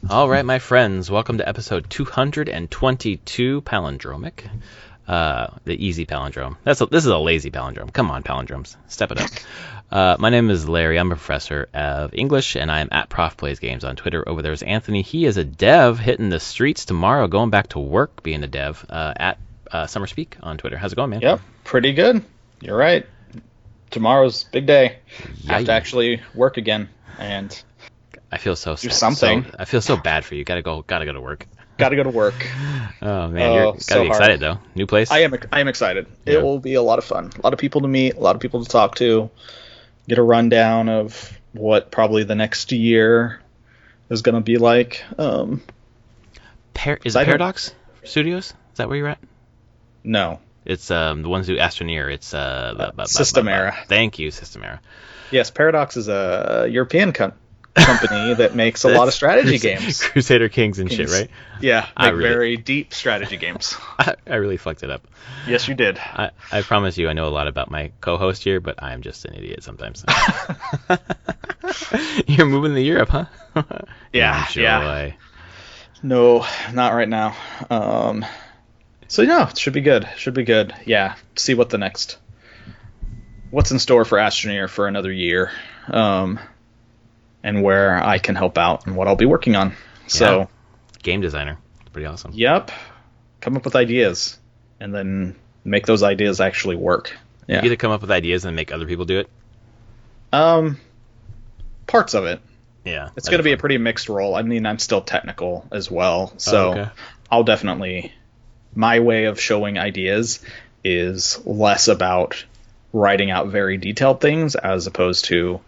All right, my friends, welcome to episode 222 Palindromic. The easy palindrome. This is a lazy palindrome. Come on, palindromes, step it up. My name is Larry. I'm a professor of English, and I'm at Prof Plays Games on Twitter. Over there is Anthony. He is a dev hitting the streets tomorrow, going back to work being a dev at Summer Speak on Twitter. How's it going, man? Yep, pretty good. You're right. Tomorrow's big day. Have to actually work again and I feel so do something. I feel so bad for you. Gotta go to work. Gotta go to work. Oh man, you're gotta be excited though. New place. I am excited. Yeah. It will be a lot of fun. A lot of people to meet. A lot of people to talk to. Get a rundown of what probably the next year is going to be like. Is it Paradox Studios? Is that where you're at? No. It's the ones who do Astroneer. It's System Era. Thank you, System Era. Yes, Paradox is a European company that makes a lot of strategy games. Crusader Kings and shit, right? Yeah, very deep strategy games. I really fucked it up. Yes, you did. I promise you I know a lot about my co-host here, but I'm just an idiot sometimes. You're moving to Europe, huh? Yeah, Enjoy. Yeah. No, not right now. So yeah, it should be good. Yeah, see what's in store for Astroneer for another year, and where I can help out and what I'll be working on. So, game designer, pretty awesome. Yep, come up with ideas and then make those ideas actually work. Yeah. You get to come up with ideas and make other people do it. Parts of it. Yeah, it's going to be a pretty mixed role. I mean, I'm still technical as well, so I'll definitely. My way of showing ideas is less about writing out very detailed things as opposed to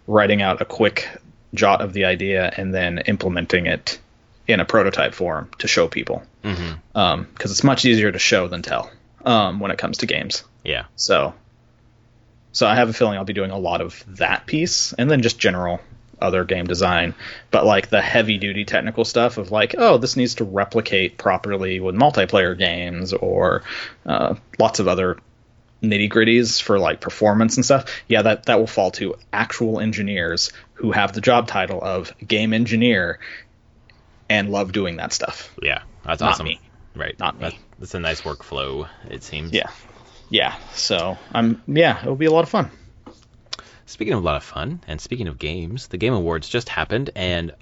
writing out a quick jot of the idea and then implementing it in a prototype form to show people. Because it's much easier to show than tell when it comes to games. Yeah. So I have a feeling I'll be doing a lot of that piece and then just general other game design, but like the heavy duty technical stuff of like, oh, this needs to replicate properly with multiplayer games or lots of other nitty gritties for like performance and stuff. Yeah, that will fall to actual engineers who have the job title of game engineer and love doing that stuff. Yeah, that's Not awesome. Me. Right. Not me. That's a nice workflow, it seems. Yeah. So it'll be a lot of fun. Speaking of a lot of fun, and speaking of games, the Game Awards just happened, and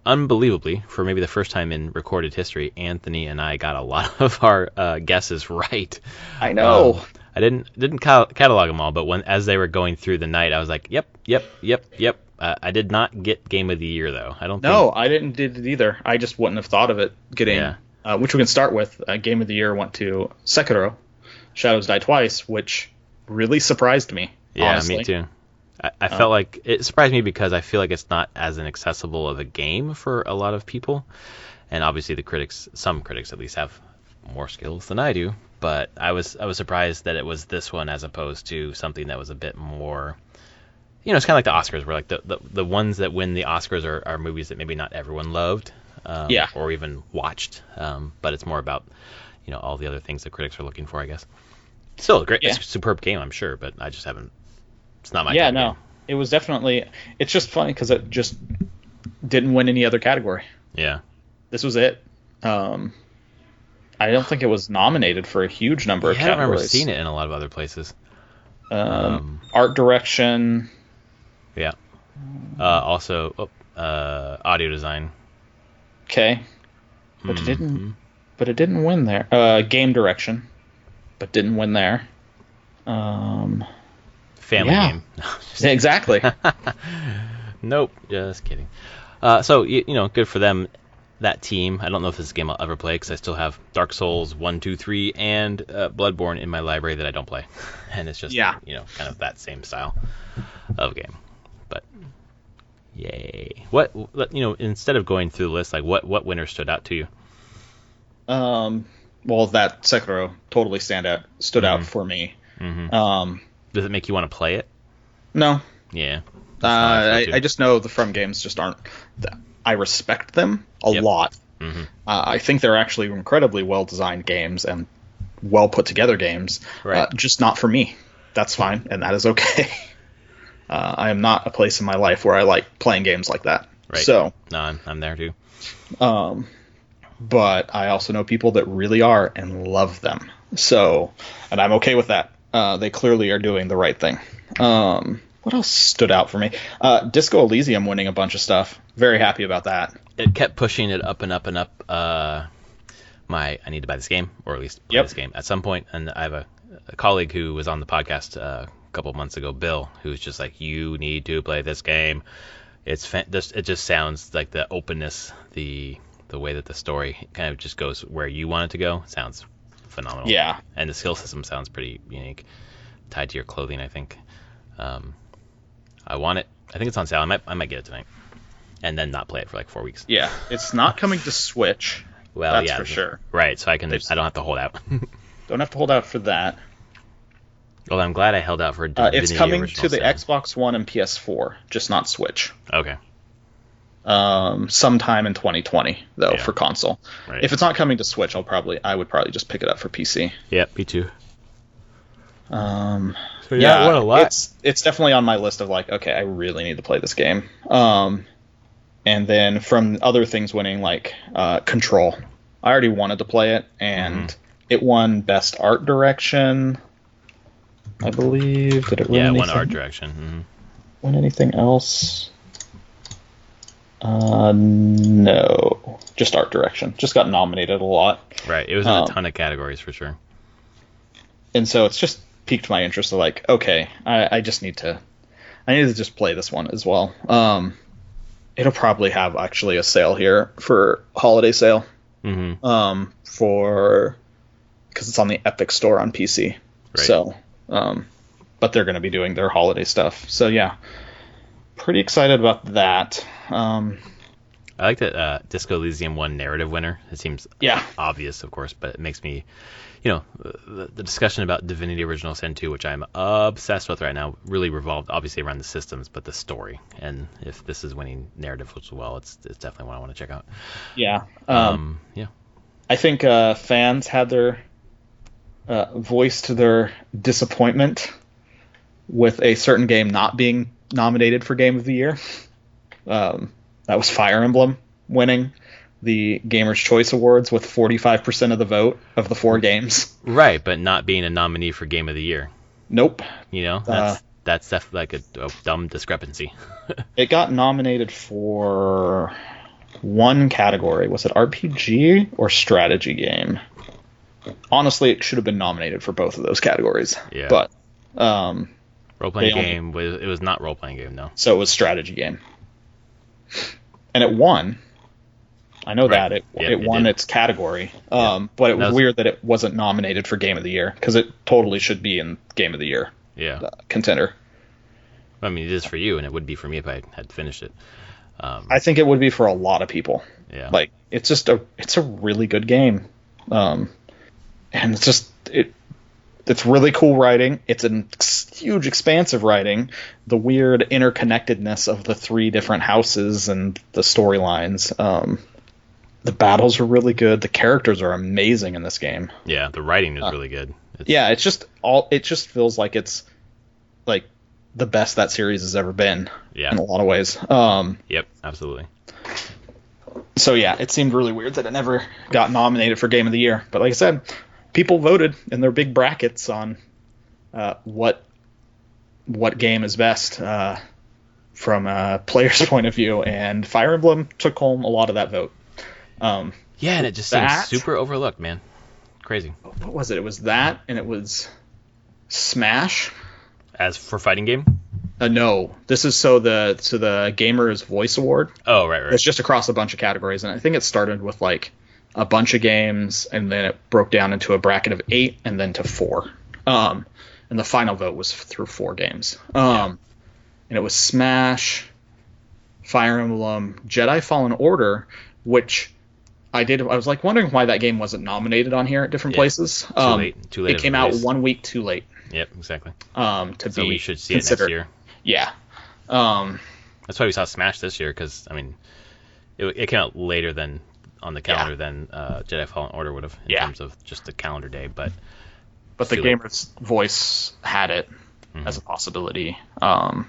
unbelievably, for maybe the first time in recorded history, Anthony and I got a lot of our guesses right. I know. I didn't catalog them all, but as they were going through the night, I was like, yep. I did not get Game of the Year, though. I didn't did it either. I just wouldn't have thought of it getting, which we can start with. Game of the Year went to Sekiro, Shadows Die Twice, which really surprised me. Yeah, honestly. Me too. I felt like it surprised me because I feel like it's not as inaccessible of a game for a lot of people, and obviously some critics at least have more skills than I do. But I was surprised that it was this one as opposed to something that was a bit more. It's kind of like the Oscars, where like the ones that win the Oscars are movies that maybe not everyone loved, or even watched. But it's more about all the other things that critics are looking for, I guess. Still a great, it's a superb game, I'm sure, but I just haven't. It's not my type of game. It was definitely. It's just funny because it just didn't win any other category. Yeah, this was it. I don't think it was nominated for a huge number of categories. I remember seeing it in a lot of other places. Art direction. Yeah. Also, audio design. Okay, but it didn't win there. Game direction, but didn't win there. Family game. Exactly. Nope, just kidding. So good for them, that team. I don't know if this is a game I'll ever play because I still have Dark Souls 1, 2, 3, and Bloodborne in my library that I don't play, and it's just kind of that same style of game. But yay! What instead of going through the list, like what winner stood out to you? Well, that Sekiro totally stood out for me. Mm-hmm. Does it make you want to play it? No. Yeah. I just know the From games just aren't. I respect them a lot. Mm-hmm. I think they're actually incredibly well designed games and well put together games. Right. Just not for me. That's fine, and that is okay. I am not a place in my life where I like playing games like that. Right. So, no, I'm there too. But I also know people that really are and love them. So, and I'm okay with that. They clearly are doing the right thing. What else stood out for me? Disco Elysium winning a bunch of stuff. Very happy about that. It kept pushing it up and up and up. I need to buy this game, or at least play this game at some point. And I have a colleague who was on the podcast a couple months ago, Bill, who's just like, you need to play this game. It just sounds like the openness, the way that the story kind of just goes where you want it to go sounds phenomenal. Yeah. And the skill system sounds pretty unique, tied to your clothing, I think. I want it. I think it's on sale. I might get it tonight, and then not play it for like 4 weeks. Yeah, it's not coming to Switch. Well, that's yeah, for sure. Right, so I don't have to hold out. Don't have to hold out for that. Well, I'm glad I held out for Divinity. It's coming Original to the Sin. Xbox One and PS4, just not Switch. Okay. Sometime in 2020 though, for console. Right. If it's not coming to Switch, I would probably just pick it up for PC. Yeah, me too. So yeah, what a lot. It's definitely on my list of like, okay, I really need to play this game. And then from other things winning, like Control, I already wanted to play it, and it won Best Art Direction, I believe. Did it win anything? Yeah, one art direction. Mm-hmm. Win anything else? No, just art direction. Just got nominated a lot. Right, it was in a ton of categories for sure. And so it's just piqued my interest of like, okay, I need to just play this one as well. It'll probably have actually a sale here for holiday sale. Mm-hmm. Because it's on the Epic Store on PC. Right. So, but they're going to be doing their holiday stuff. So yeah, pretty excited about that. I like that Disco Elysium won narrative winner. It seems obvious, of course, but it makes me, the discussion about Divinity Original Sin 2, which I'm obsessed with right now, really revolved obviously around the systems, but the story. And if this is winning narrative as well, it's definitely one I want to check out. Yeah. Yeah. I think fans had their voiced their disappointment with a certain game not being nominated for Game of the Year. That was Fire Emblem winning the Gamers' Choice Awards with 45% of the vote of the 4 games. Right, but not being a nominee for Game of the Year. Nope. That's definitely like a dumb discrepancy. It got nominated for one category. Was it RPG or strategy game? Honestly, it should have been nominated for both of those categories. Yeah. But role-playing game, it was not role-playing game, no. So it was strategy game. And it won. I know that. It won its category. But it was weird that it wasn't nominated for Game of the Year, because it totally should be in Game of the Year contender. I mean, it is for you, and it would be for me if I had finished it. I think it would be for a lot of people. Yeah. Like, it's a really good game. And it's really cool writing. It's a huge, expansive writing. The weird interconnectedness of the 3 different houses and the storylines. The battles are really good. The characters are amazing in this game. Yeah, the writing is really good. It just feels like it's like the best that series has ever been. Yeah. In a lot of ways. Yep, absolutely. So yeah, it seemed really weird that it never got nominated for Game of the Year. But like I said, people voted in their big brackets on what game is best from a player's point of view, and Fire Emblem took home a lot of that vote. And it just seems super overlooked, man. Crazy. What was it? It was that, and it was Smash. As for fighting game? No, this is the Gamers Voice Award. Oh, right. It's just across a bunch of categories, and I think it started with like a bunch of games, and then it broke down into a bracket of 8 and then to 4. And the final vote was through 4 games. And it was Smash, Fire Emblem, Jedi Fallen Order, which I was like wondering why that game wasn't nominated on here at different places. Too late. It came out 1 week too late. Yep, exactly. So we should see it next year. Yeah. That's why we saw Smash this year, because I mean, it came out later than on the calendar than Jedi Fallen Order would have in terms of just the calendar day, but the Gamer's Voice had it as a possibility. I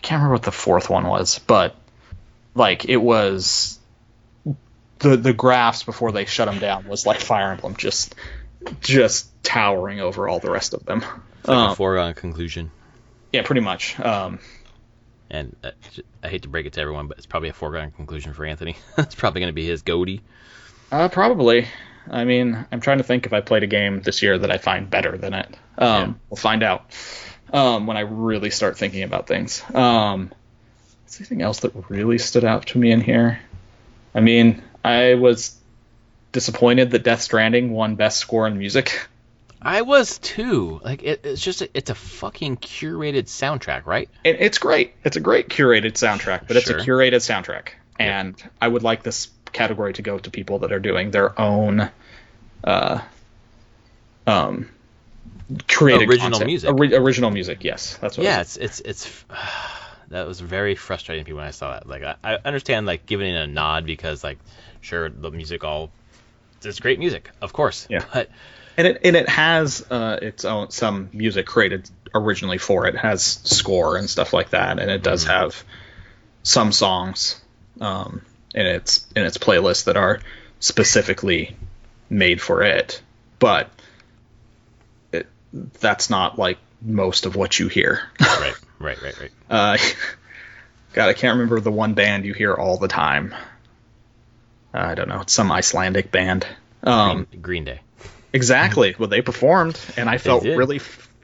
can't remember what the 4th one was, but like it was the graphs before they shut them down was like Fire Emblem, just towering over all the rest of them. It's like a foregone conclusion. Yeah, pretty much. And I hate to break it to everyone, but it's probably a foregone conclusion for Anthony. It's probably going to be his goatee. Probably. I mean, I'm trying to think if I played a game this year that I find better than it. We'll find out when I really start thinking about things. Is there anything else that really stood out to me in here? I mean, I was disappointed that Death Stranding won Best Score in Music. I was too. Like it's a fucking curated soundtrack, right? It's great. It's a great curated soundtrack, but it's a curated soundtrack, and I would like this category to go to people that are doing their own created original music. Original music, yes, that's what. Yeah, it's that was very frustrating to me when I saw that. Like I understand like giving it a nod because like sure the music it's great music, of course. Yeah. But and it has its own some music created originally for it. It has score and stuff like that, and it does have some songs in its playlist that are specifically made for it. But that's not like most of what you hear. Right. God, I can't remember the one band you hear all the time. I don't know. It's some Icelandic band. Green Day. Exactly. Well, they performed, and I felt really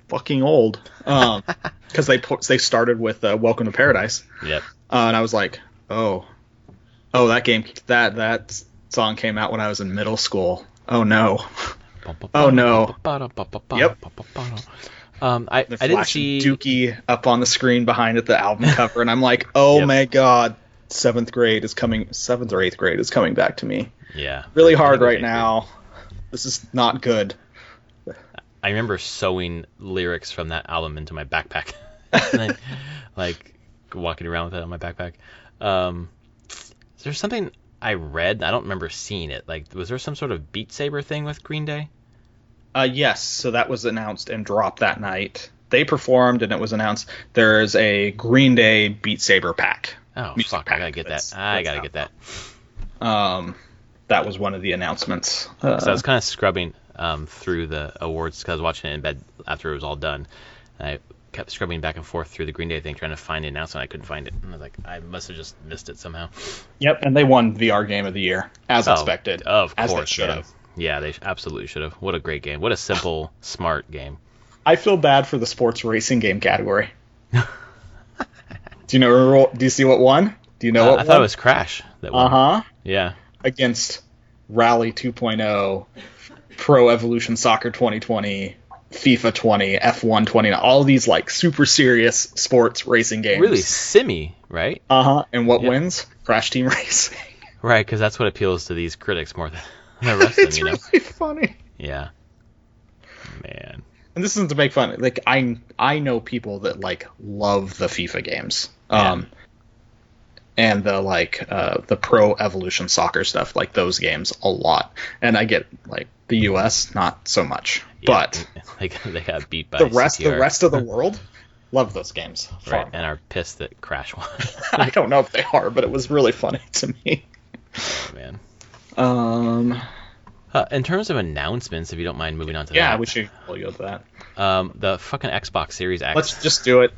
fucking old because they started with "Welcome to Paradise." Yep. And I was like, oh, that song came out when I was in middle school. Oh no. Oh no. Yep. I didn't see Dookie up on the screen behind at the album cover, and I'm like, oh my god, 7th or 8th grade is coming back to me. Yeah. Really hard right now. This is not good. I remember sewing lyrics from that album into my backpack. And like walking around with it on my backpack. There's something I read, I don't remember seeing it. Like, was there some sort of Beat Saber thing with Green Day? Yes, so that was announced and dropped that night. They performed, and it was announced there's a Green Day Beat Saber pack. Oh, fuck, pack. I gotta get that. I gotta get that. That was one of the announcements. So I was kind of scrubbing through the awards because I was watching it in bed after it was all done. And I kept scrubbing back and forth through the Green Day thing, trying to find the announcement. I couldn't find it. And I was like, I must have just missed it somehow. Yep, and they won VR Game of the Year, as expected. Of course, they should have. Yeah, they absolutely should have. What a great game. What a simple, smart game. I feel bad for the sports racing game category. Do you see what won? Do you know what won? I thought it was Crash that won. Uh-huh. Yeah. Against Rally 2.0, Pro Evolution Soccer 2020, FIFA 20, F1 20, all these like super serious sports racing games. Really simmy, right? Uh-huh. And what wins? Crash Team Racing. Right, because that's what appeals to these critics more than the rest of them, you know? It's really funny. Yeah. Man. And this isn't to make fun. Like, I know people that, like, love the FIFA games. And the Pro Evolution Soccer stuff, like those games, a lot. And I get, like, the US, not so much. Yeah, but they got beat by the rest of the world love those games. Right, and are pissed that Crash won. I don't know if they are, but it was really funny to me. Oh, man. In terms of announcements, if you don't mind moving on to that. Yeah, we should go to that. The fucking Xbox Series X. Let's just do it.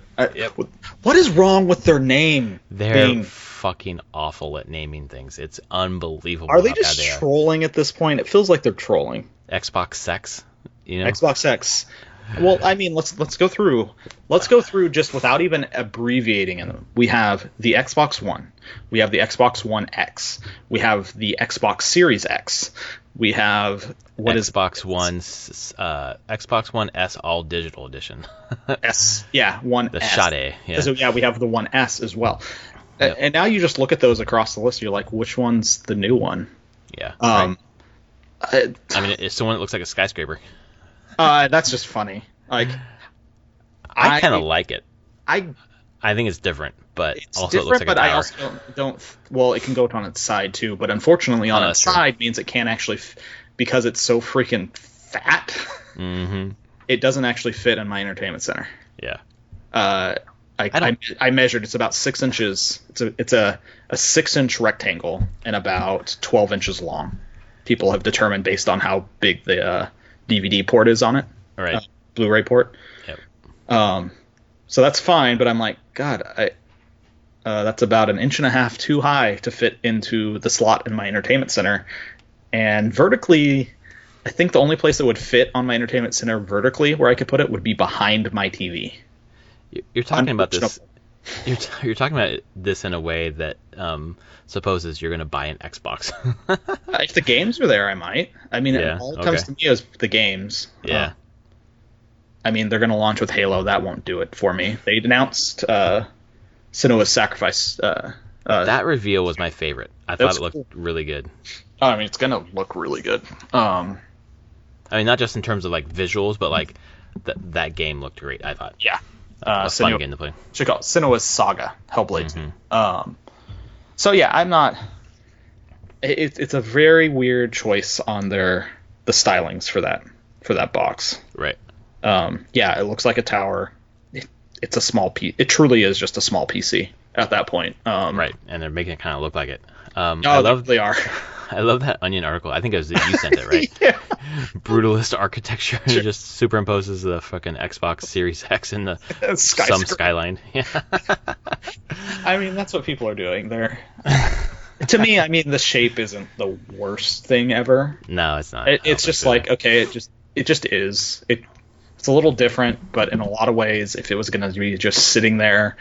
What is wrong with their name? They're fucking awful at naming things. It's unbelievable. Are they just trolling at this point? It feels like they're trolling. Xbox Sex, you know? Xbox X. Well, I mean, let's go through. Let's go through just without even abbreviating them. We have the Xbox One. We have the Xbox One X. We have the Xbox Series X. We have Xbox One S All Digital Edition. S, yeah, One the S. Sade, yeah. So yeah, we have the One S as well. Yep. And now you just look at those across the list. You're like, which one's the new one? Yeah. Right. I mean, it's the one that looks like a skyscraper. That's just funny. Like, I kind of like it. I think it's different, but it's also different, it looks like but a tower. I also don't. Well, it can go on its side too, but unfortunately, on its side means it can't actually, because it's so freaking fat. Mm-hmm. It doesn't actually fit in my entertainment center. Yeah. I measured. It's about 6 inches. It's a 6-inch rectangle and about 12 inches long. People have determined based on how big the DVD port is on it. All right. Blu-ray port. Yep. So that's fine, but I'm like, God, that's about 1.5 inches too high to fit into the slot in my entertainment center. And vertically, I think the only place that would fit on my entertainment center vertically where I could put it would be behind my TV. You're talking about this. You're talking about this in a way that supposes you're going to buy an Xbox. If the games are there, I might. I mean, all it comes to me is the games. Yeah. I mean, they're going to launch with Halo. That won't do it for me. They announced Senua's Sacrifice. That reveal was my favorite. I thought it looked really good. Oh, I mean, it's going to look really good. I mean, not just in terms of like visuals, but like that game looked great. I thought. Yeah. A fun game to play. Should call it Senua's Saga, Hellblade. So yeah, I'm not. It's a very weird choice on the stylings for that box. Right. Yeah, it looks like a tower. It's a small piece. It truly is just a small PC at that point. Right, and they're making it kind of look like it. They are. I love that Onion article. I think it was you sent it, right? Yeah. Brutalist architecture. It just superimposes the fucking Xbox Series X in the some skyline. Yeah. I mean, that's what people are doing there. To me, I mean, the shape isn't the worst thing ever. No, it's not. It's just like, okay, it just is. It's a little different, but in a lot of ways, if it was going to be just sitting there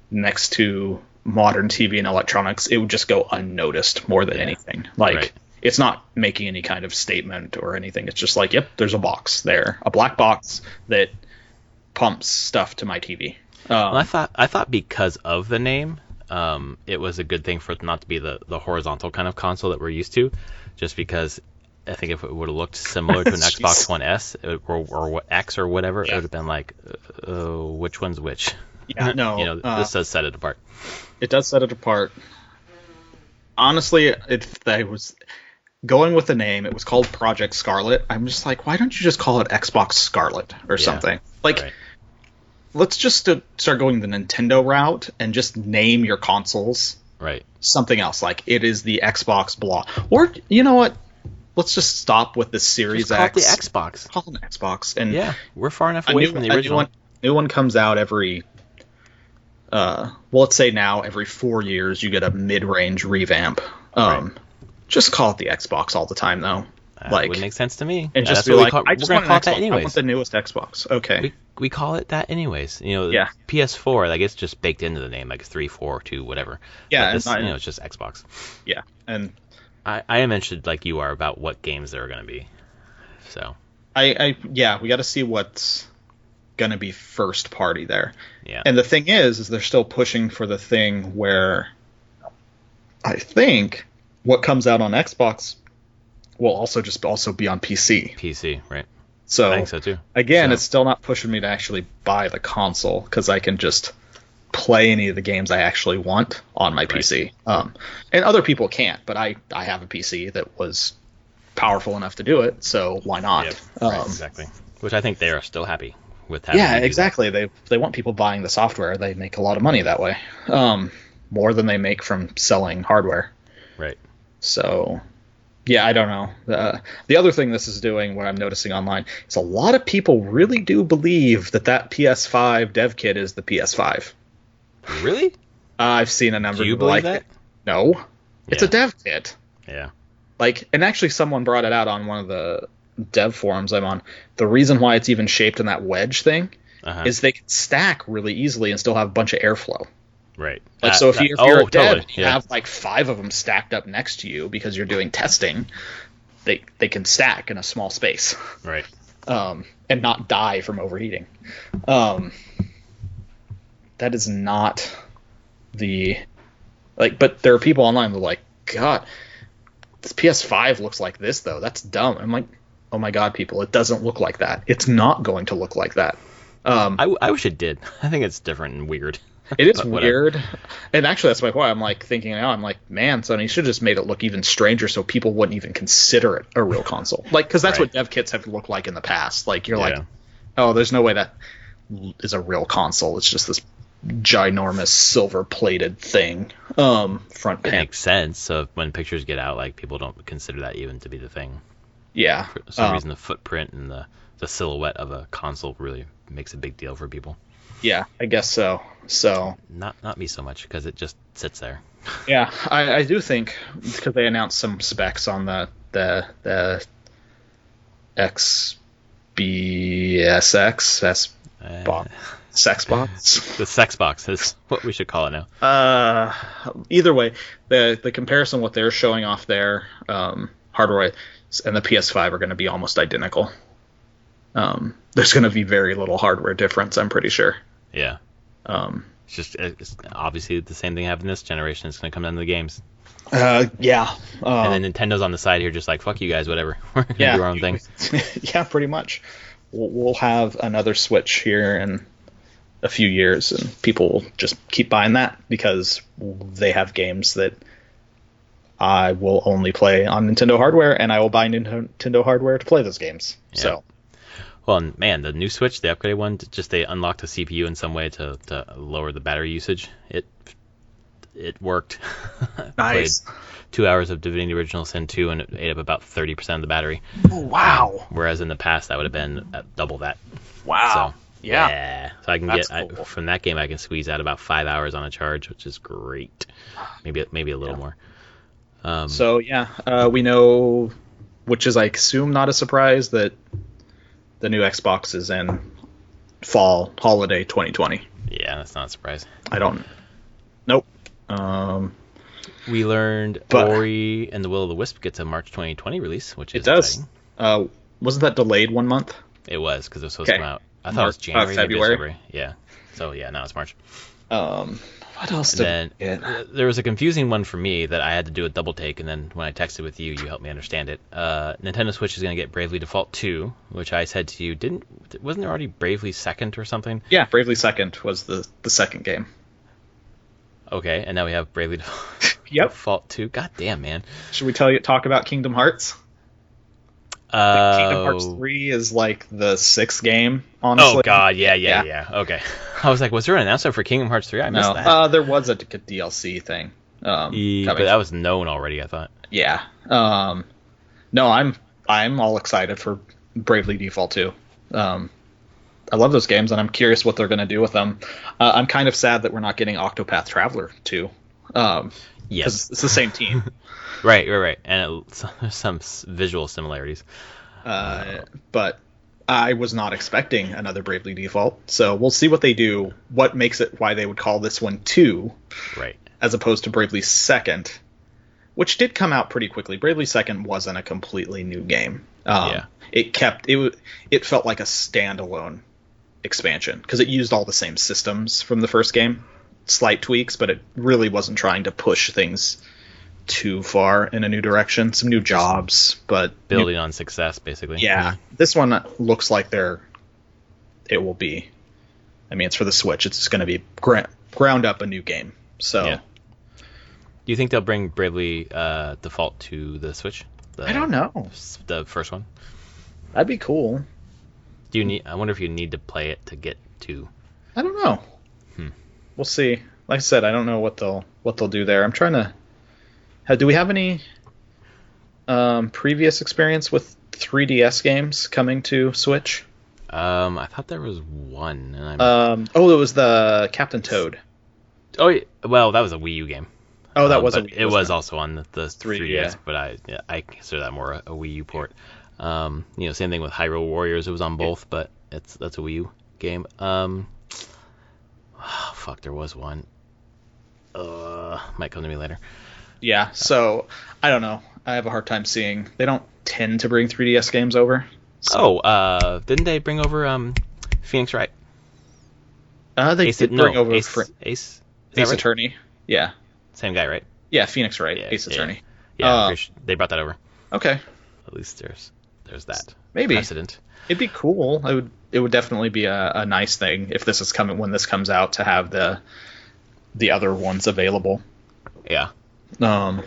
next to modern TV and electronics, it would just go unnoticed more than anything. Like, It's not making any kind of statement or anything. It's just like, yep, there's a box there, a black box that pumps stuff to my TV. Well, I thought because of the name, it was a good thing for it not to be the horizontal kind of console that we're used to, just because I think if it would have looked similar to an Xbox One S or X or whatever, it would have been like, which one's which? Yeah, no. This does set it apart. It does set it apart. Honestly, if I was going with the name, it was called Project Scarlet. I'm just like, why don't you just call it Xbox Scarlet or something? Like, let's just start going the Nintendo route and just name your consoles something else. Like, it is the Xbox blah. Or, you know what? Let's just stop with the Series X. Call it the Xbox. Call it an Xbox. And yeah, we're far enough away from the original. New one comes out every... let's say now every 4 years you get a mid-range revamp. Just call it the Xbox all the time, though. That would make sense to me. And just be like, I just want an Xbox. I want the newest Xbox. Okay. We call it that anyways. PS4, like, it's just baked into the name, like 3, 4, 2, whatever. Yeah. But this, it's just Xbox. Yeah. And I am interested, like you are, about what games there are going to be. So. we got to see what's going to be first party there. Yeah. And the thing is they're still pushing for the thing where I think what comes out on Xbox will also be on PC. PC, right. So I think so too. Again, it's still not pushing me to actually buy the console because I can just play any of the games I actually want on my PC. And other people can't, but I have a PC that was powerful enough to do it, so why not? Yep. Exactly. Which I think they are still happy with having. Yeah, exactly. They want people buying the software. They make a lot of money that way. More than they make from selling hardware. Right. So, yeah, I don't know. The other thing this is doing, what I'm noticing online, is a lot of people really do believe that PS5 dev kit is the PS5. Really? I've seen a number of people believe that? No. It's a dev kit. Yeah. Like, and actually someone brought it out on one of the dev forums I'm on. The reason why it's even shaped in that wedge thing is they can stack really easily and still have a bunch of airflow. Right. Like, so if you're a dev, totally. you have like 5 of them stacked up next to you because you're doing testing, they can stack in a small space. Right. And not die from overheating. That is not the... Like, but there are people online that are like, God, this PS5 looks like this, though. That's dumb. I'm like, oh my God, people, it doesn't look like that. It's not going to look like that. I wish it did. I think it's different and weird. It is weird. And actually, that's my point. I'm like thinking now, I'm like, man, Sony should have just made it look even stranger so people wouldn't even consider it a real console. Like, because that's what dev kits have looked like in the past. Like, you're like, oh, there's no way that is a real console. It's just this ginormous silver-plated thing. Front It panel. makes sense. So when pictures get out, like people don't consider that even to be the thing. Yeah. For some reason, the footprint and the silhouette of a console really makes a big deal for people. Yeah, I guess so. So Not me so much, because it just sits there. yeah, I do think, because they announced some specs on the XBSX sex box. The sex box is what we should call it now. Either way, the comparison what they're showing off there, hardware and the PS5 are going to be almost identical. There's going to be very little hardware difference, I'm pretty sure. Yeah. It's obviously the same thing happened this generation. It's going to come down to the games. Yeah. And then Nintendo's on the side here just like, fuck you guys, whatever. We're going to do our own thing. Yeah, pretty much. We'll have another Switch here in a few years, and people will just keep buying that because they have games that I will only play on Nintendo hardware, and I will buy Nintendo hardware to play those games. Yeah. So. Well, and man, the new Switch, the upgraded one, just they unlocked the CPU in some way to lower the battery usage. It worked. Nice. Played 2 hours of Divinity Original Sin 2, and it ate up about 30% of the battery. Oh, wow. Whereas in the past, that would have been double that. Wow. So, yeah. So I can cool. From that game, I can squeeze out about 5 hours on a charge, which is great. Maybe a little more. We know, which is I assume not a surprise, that the new Xbox is in fall holiday 2020. Yeah, that's not a surprise. Nope. We learned Ori and the Will of the Wisp gets a March 2020 release, which is exciting. Wasn't that delayed 1 month? It was, because it was supposed to come out. I thought it was January. February. Yeah. So yeah, now it's March. What else There was a confusing one for me that I had to do a double take, and then when I texted with you, you helped me understand it. Nintendo Switch is going to get Bravely Default 2, which I said to you, wasn't there already Bravely Second or something? Yeah, Bravely Second was the second game. Okay, and now we have Bravely Yep. Default 2. God damn, man. Should we talk about Kingdom Hearts? Kingdom Hearts 3 is like the sixth game, honestly. Oh god, yeah. Okay. I was like, was there an announcement for Kingdom Hearts 3? I missed that. There was a DLC thing. But that was known already, I thought. Yeah. No, I'm all excited for Bravely Default 2. I love those games, and I'm curious what they're going to do with them. I'm kind of sad that we're not getting Octopath Traveler 2. Yes. Because it's the same team. Right. And there's some visual similarities. But I was not expecting another Bravely Default, so we'll see what they do. What makes it why they would call this one 2, right, as opposed to Bravely Second, which did come out pretty quickly. Bravely Second wasn't a completely new game. It felt like a standalone expansion because it used all the same systems from the first game, slight tweaks, but it really wasn't trying to push things too far in a new direction. Some new jobs, but building on success, basically. Yeah. This one looks like it will be. I mean, it's for the Switch. It's going to be ground up a new game. So, yeah. Do you think they'll bring Bravely Default to the Switch? I don't know. The first one. That'd be cool. I wonder if you need to play it to get to. I don't know. We'll see. Like I said, I don't know what they'll do there. I'm trying to. Do we have any previous experience with 3DS games coming to Switch? I thought there was one. And it was the Captain Toad. Oh, yeah. Well, that was a Wii U game. Oh, that was it was also on the 3DS, but I consider that more a Wii U port. Same thing with Hyrule Warriors. It was on both, but that's a Wii U game. There was one. Might come to me later. Yeah, so I don't know. I have a hard time seeing. They don't tend to bring 3DS games over. So. Didn't they bring over Phoenix Wright? They did bring over Ace Attorney. Yeah. Same guy, right? Yeah, Phoenix Wright, Ace Attorney. Yeah, they brought that over. Okay. At least there's that maybe precedent. It'd be cool. It would definitely be a nice thing if this is coming when this comes out to have the other ones available. Yeah. What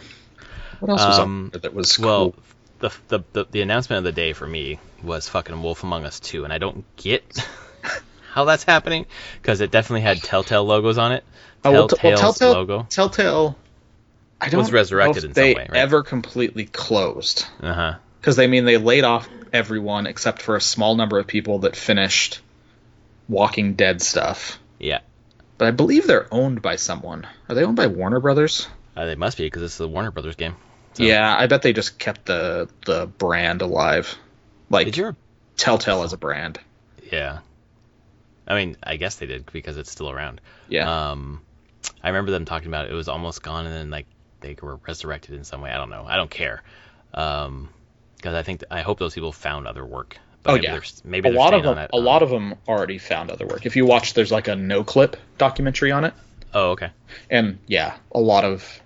else was on there that was cool? The announcement of the day for me was fucking Wolf Among Us 2, and I don't get how that's happening, because it definitely had Telltale logos on it. Telltale's logo Telltale, I don't was resurrected know if in some they way, right? ever completely closed. Uh-huh. Because they laid off everyone except for a small number of people that finished Walking Dead stuff. Yeah. But I believe they're owned by someone. Are they owned by Warner Brothers? They must be, because it's the Warner Brothers game. So. Yeah, I bet they just kept the brand alive. Like, Telltale as a brand. Yeah. I mean, I guess they did, because it's still around. Yeah. I remember them talking about it was almost gone, and then like they were resurrected in some way. I don't know. I don't care. Because I hope those people found other work. But maybe they're staying on it. A lot of them already found other work. If you watch, there's like a no clip documentary on it. Oh, okay. And yeah, a lot of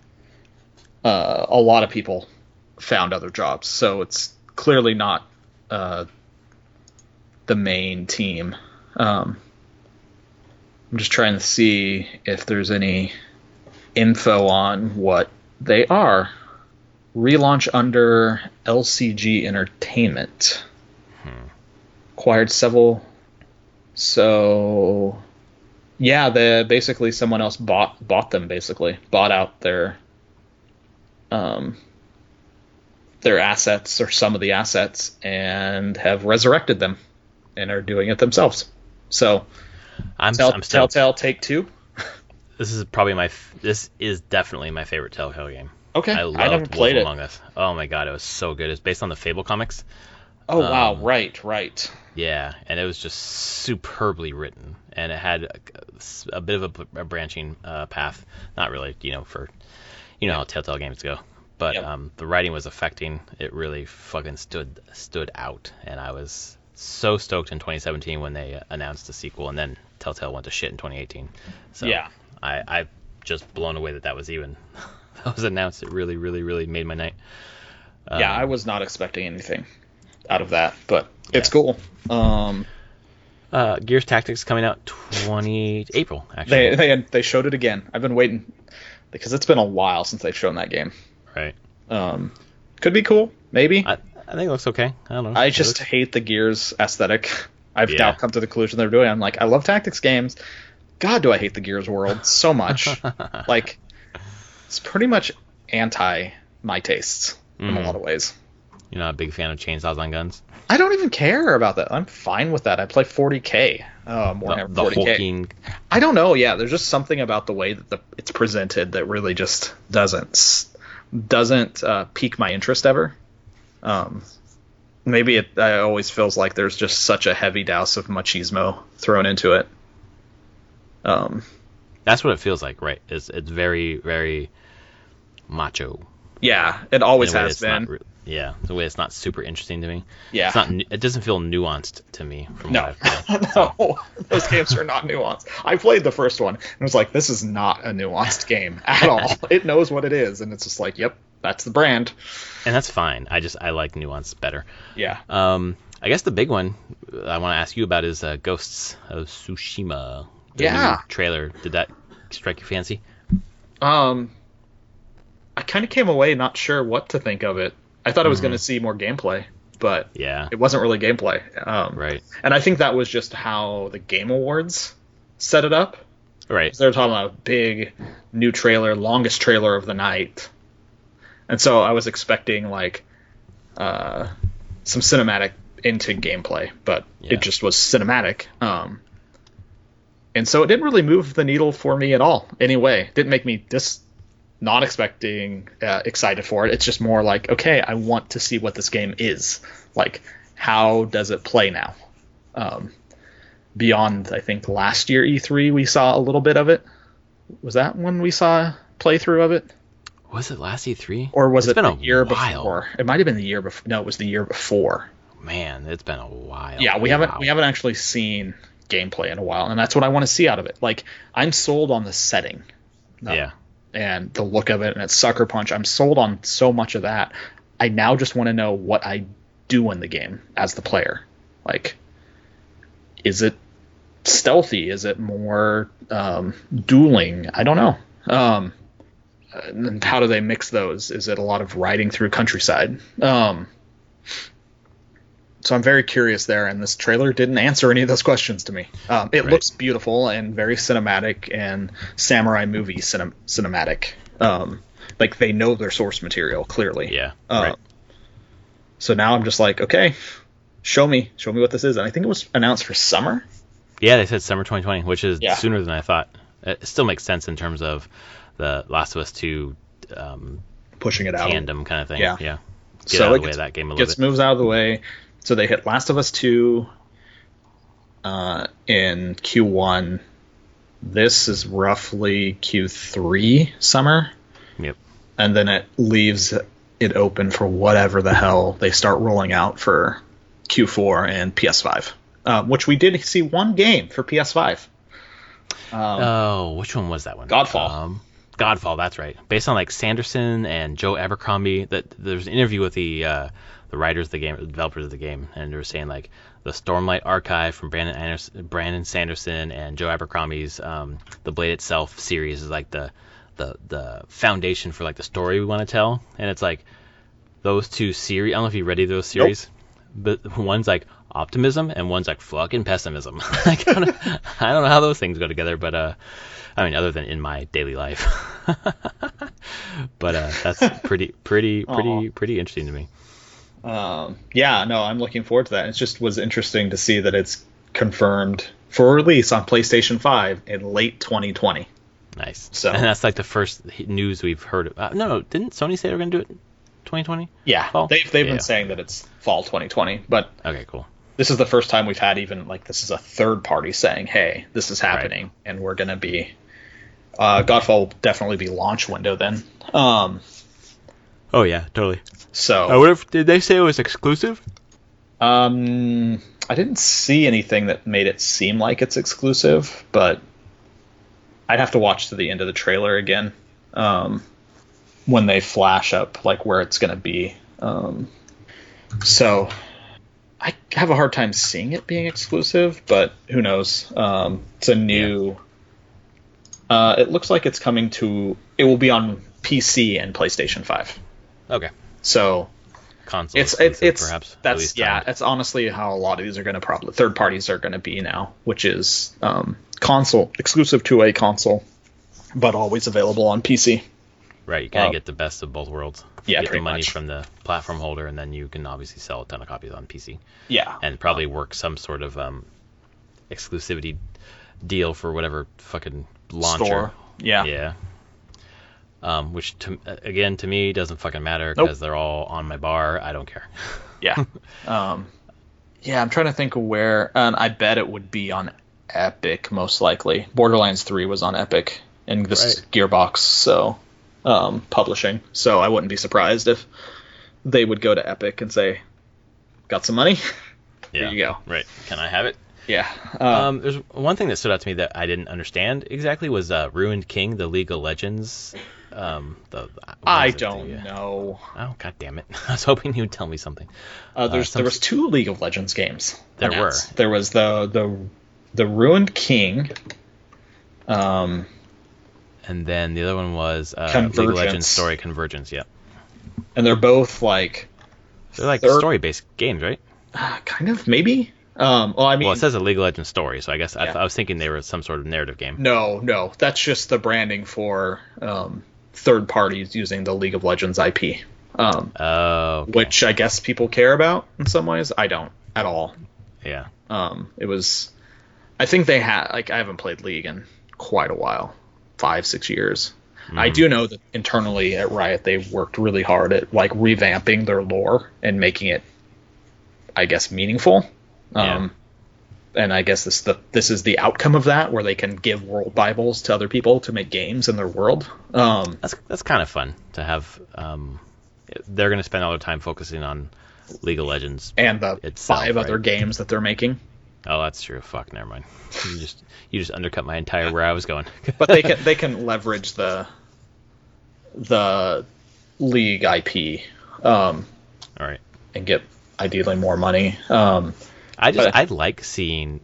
people found other jobs. So it's clearly not the main team. I'm just trying to see if there's any info on what they are. Relaunch under LCG Entertainment. Acquired several. So, yeah, basically someone else bought them. Basically, bought out their assets, or some of the assets, and have resurrected them, and are doing it themselves. So, I'm Telltale Take-Two. This is definitely my favorite Telltale game. Okay, I never played Wolf Among Us. Oh my god, it was so good. It's based on the Fable comics. Oh wow, right. Yeah, and it was just superbly written, and it had a bit of a branching path. Not really, for how Telltale games go, but the writing was affecting. It really fucking stood out, and I was so stoked in 2017 when they announced the sequel, and then Telltale went to shit in 2018. So yeah, I just blown away that was even that was announced. It really, really, really made my night. Yeah, I was not expecting anything out of that, but it's cool. Gears Tactics coming out April. Actually, they showed it again. I've been waiting because it's been a while since they've shown that game. Right. Could be cool, maybe. I think it looks okay. I don't know. I just hate the Gears aesthetic. I've now come to the conclusion they're doing. I'm like, I love tactics games. God, do I hate the Gears world so much. Like, it's pretty much anti my tastes in a lot of ways. You're not a big fan of chainsaws on guns? I don't even care about that. I'm fine with that. I play 40K. Warhammer 40K. Hulking. I don't know. Yeah, there's just something about the way that it's presented that really just doesn't pique my interest ever. Maybe it always feels like there's just such a heavy dose of machismo thrown into it. That's what it feels like, right? It's very, very macho. Yeah, it always has been. The way it's not super interesting to me. Yeah. It doesn't feel nuanced to me. From what I've played. No, those games are not nuanced. I played the first one, and I was like, this is not a nuanced game at all. It knows what it is, and it's just like, yep, that's the brand. And that's fine. I like nuance better. Yeah. I guess the big one I want to ask you about is Ghosts of Tsushima. The new trailer. Did that strike your fancy? I kind of came away not sure what to think of it. I thought I was going to see more gameplay, but it wasn't really gameplay. Right. And I think that was just how the Game Awards set it up. Right. They were talking about a big new trailer, longest trailer of the night. And so I was expecting like some cinematic into gameplay, but it just was cinematic. And so it didn't really move the needle for me at all. Anyway, didn't make me not expecting excited for it. It's just more like, okay, I want to see what this game is. Like, how does it play now? Beyond, I think, last year E3, we saw a little bit of it. Was that when we saw a playthrough of it? Was it last E3? Or was it the year before? It might have been the year before. No, it was the year before. Man, it's been a while. Yeah, we haven't actually seen gameplay in a while, and that's what I want to see out of it. Like, I'm sold on the setting. And the look of it, and it's Sucker Punch. I'm sold on so much of that. I now just want to know what I do in the game as the player. Like, is it stealthy? Is it more dueling? I don't know. And how do they mix those? Is it a lot of riding through countryside? So I'm very curious there, and this trailer didn't answer any of those questions to me. It looks beautiful and very cinematic and samurai movie cinematic. Like they know their source material clearly. Yeah. So now I'm just like, okay, show me what this is. And I think it was announced for summer. Yeah, they said summer 2020, which is sooner than I thought. It still makes sense in terms of the Last of Us 2 pushing it out. Tandem kind of thing. Yeah. Get out of the way of that game a little bit. Moves out of the way. So they hit Last of Us 2 in Q1. This is roughly Q3 summer. Yep. And then it leaves it open for whatever the hell they start rolling out for Q4 and PS5. Which we did see one game for PS5. Which one was that one? Godfall. Godfall, that's right. Based on like Sanderson and Joe Abercrombie. There's an interview with the writers of the game, the developers of the game, and they were saying like the Stormlight Archive from Brandon Sanderson and Joe Abercrombie's The Blade Itself series is like the foundation for like the story we want to tell. And it's like those two series. I don't know if you read those series, but one's like optimism and one's like fucking pessimism. Like, I don't know how those things go together, but I mean, other than in my daily life. But that's pretty interesting to me. Yeah, no, I'm looking forward to that. It just was interesting to see that it's confirmed for release on PlayStation 5 in late 2020. Nice. So, and that's like the first news we've heard. No, didn't Sony say they were going to do it 2020? Yeah, fall? They've been saying that it's fall 2020, but okay, cool. This is the first time we've had even like this is a third party saying, "Hey, this is happening, and we're going to be." Godfall will definitely be launch window then. Oh yeah, totally. So, did they say it was exclusive? I didn't see anything that made it seem like it's exclusive, but I'd have to watch to the end of the trailer again when they flash up like where it's going to be. So I have a hard time seeing it being exclusive, but who knows? It's a new. It looks like it's coming to. It will be on PC and PlayStation 5. Okay. So console. It's perhaps. That's It's honestly how a lot of these are going to probably third parties are going to be now, which is console exclusive to a console, but always available on PC. Right, you kind of get the best of both worlds. Yeah, you get the money much from the platform holder, and then you can obviously sell a ton of copies on PC. Yeah, and probably work some sort of exclusivity deal for whatever fucking launcher. Store. Yeah. Yeah. Which to me doesn't fucking matter because they're all on my bar. I don't care. Yeah. Yeah, I'm trying to think of where. I bet it would be on Epic most likely. Borderlands 3 was on Epic, and this is Gearbox, so publishing. So I wouldn't be surprised if they would go to Epic and say, "Got some money? Here you go." Right? Can I have it? Yeah. There's one thing that stood out to me that I didn't understand exactly was Ruined King, the League of Legends. I don't know. Oh, god damn it! I was hoping you would tell me something. There was 2 League of Legends games. There were. There was the Ruined King. And then the other one was League of Legends Story Convergence. Yeah. And they're both like. They're like story-based games, right? Kind of, maybe. It says a League of Legends story, so I guess I was thinking they were some sort of narrative game. No, that's just the branding for third parties using the League of Legends IP. Okay. Which I guess people care about in some ways. I don't at all. Yeah. It was. I think they had I haven't played League in quite a while, 5-6 years. Mm-hmm. I do know that internally at Riot they worked really hard at like revamping their lore and making it, I guess, meaningful. Yeah. And I guess this is the outcome of that, where they can give world Bibles to other people to make games in their world. That's kind of fun to have. They're going to spend all their time focusing on League of Legends and the itself, 5 other games that they're making. Oh, that's true. Fuck, never mind. You just undercut my entire where I was going. But they can leverage the League IP. All right. And get ideally more money. I like seeing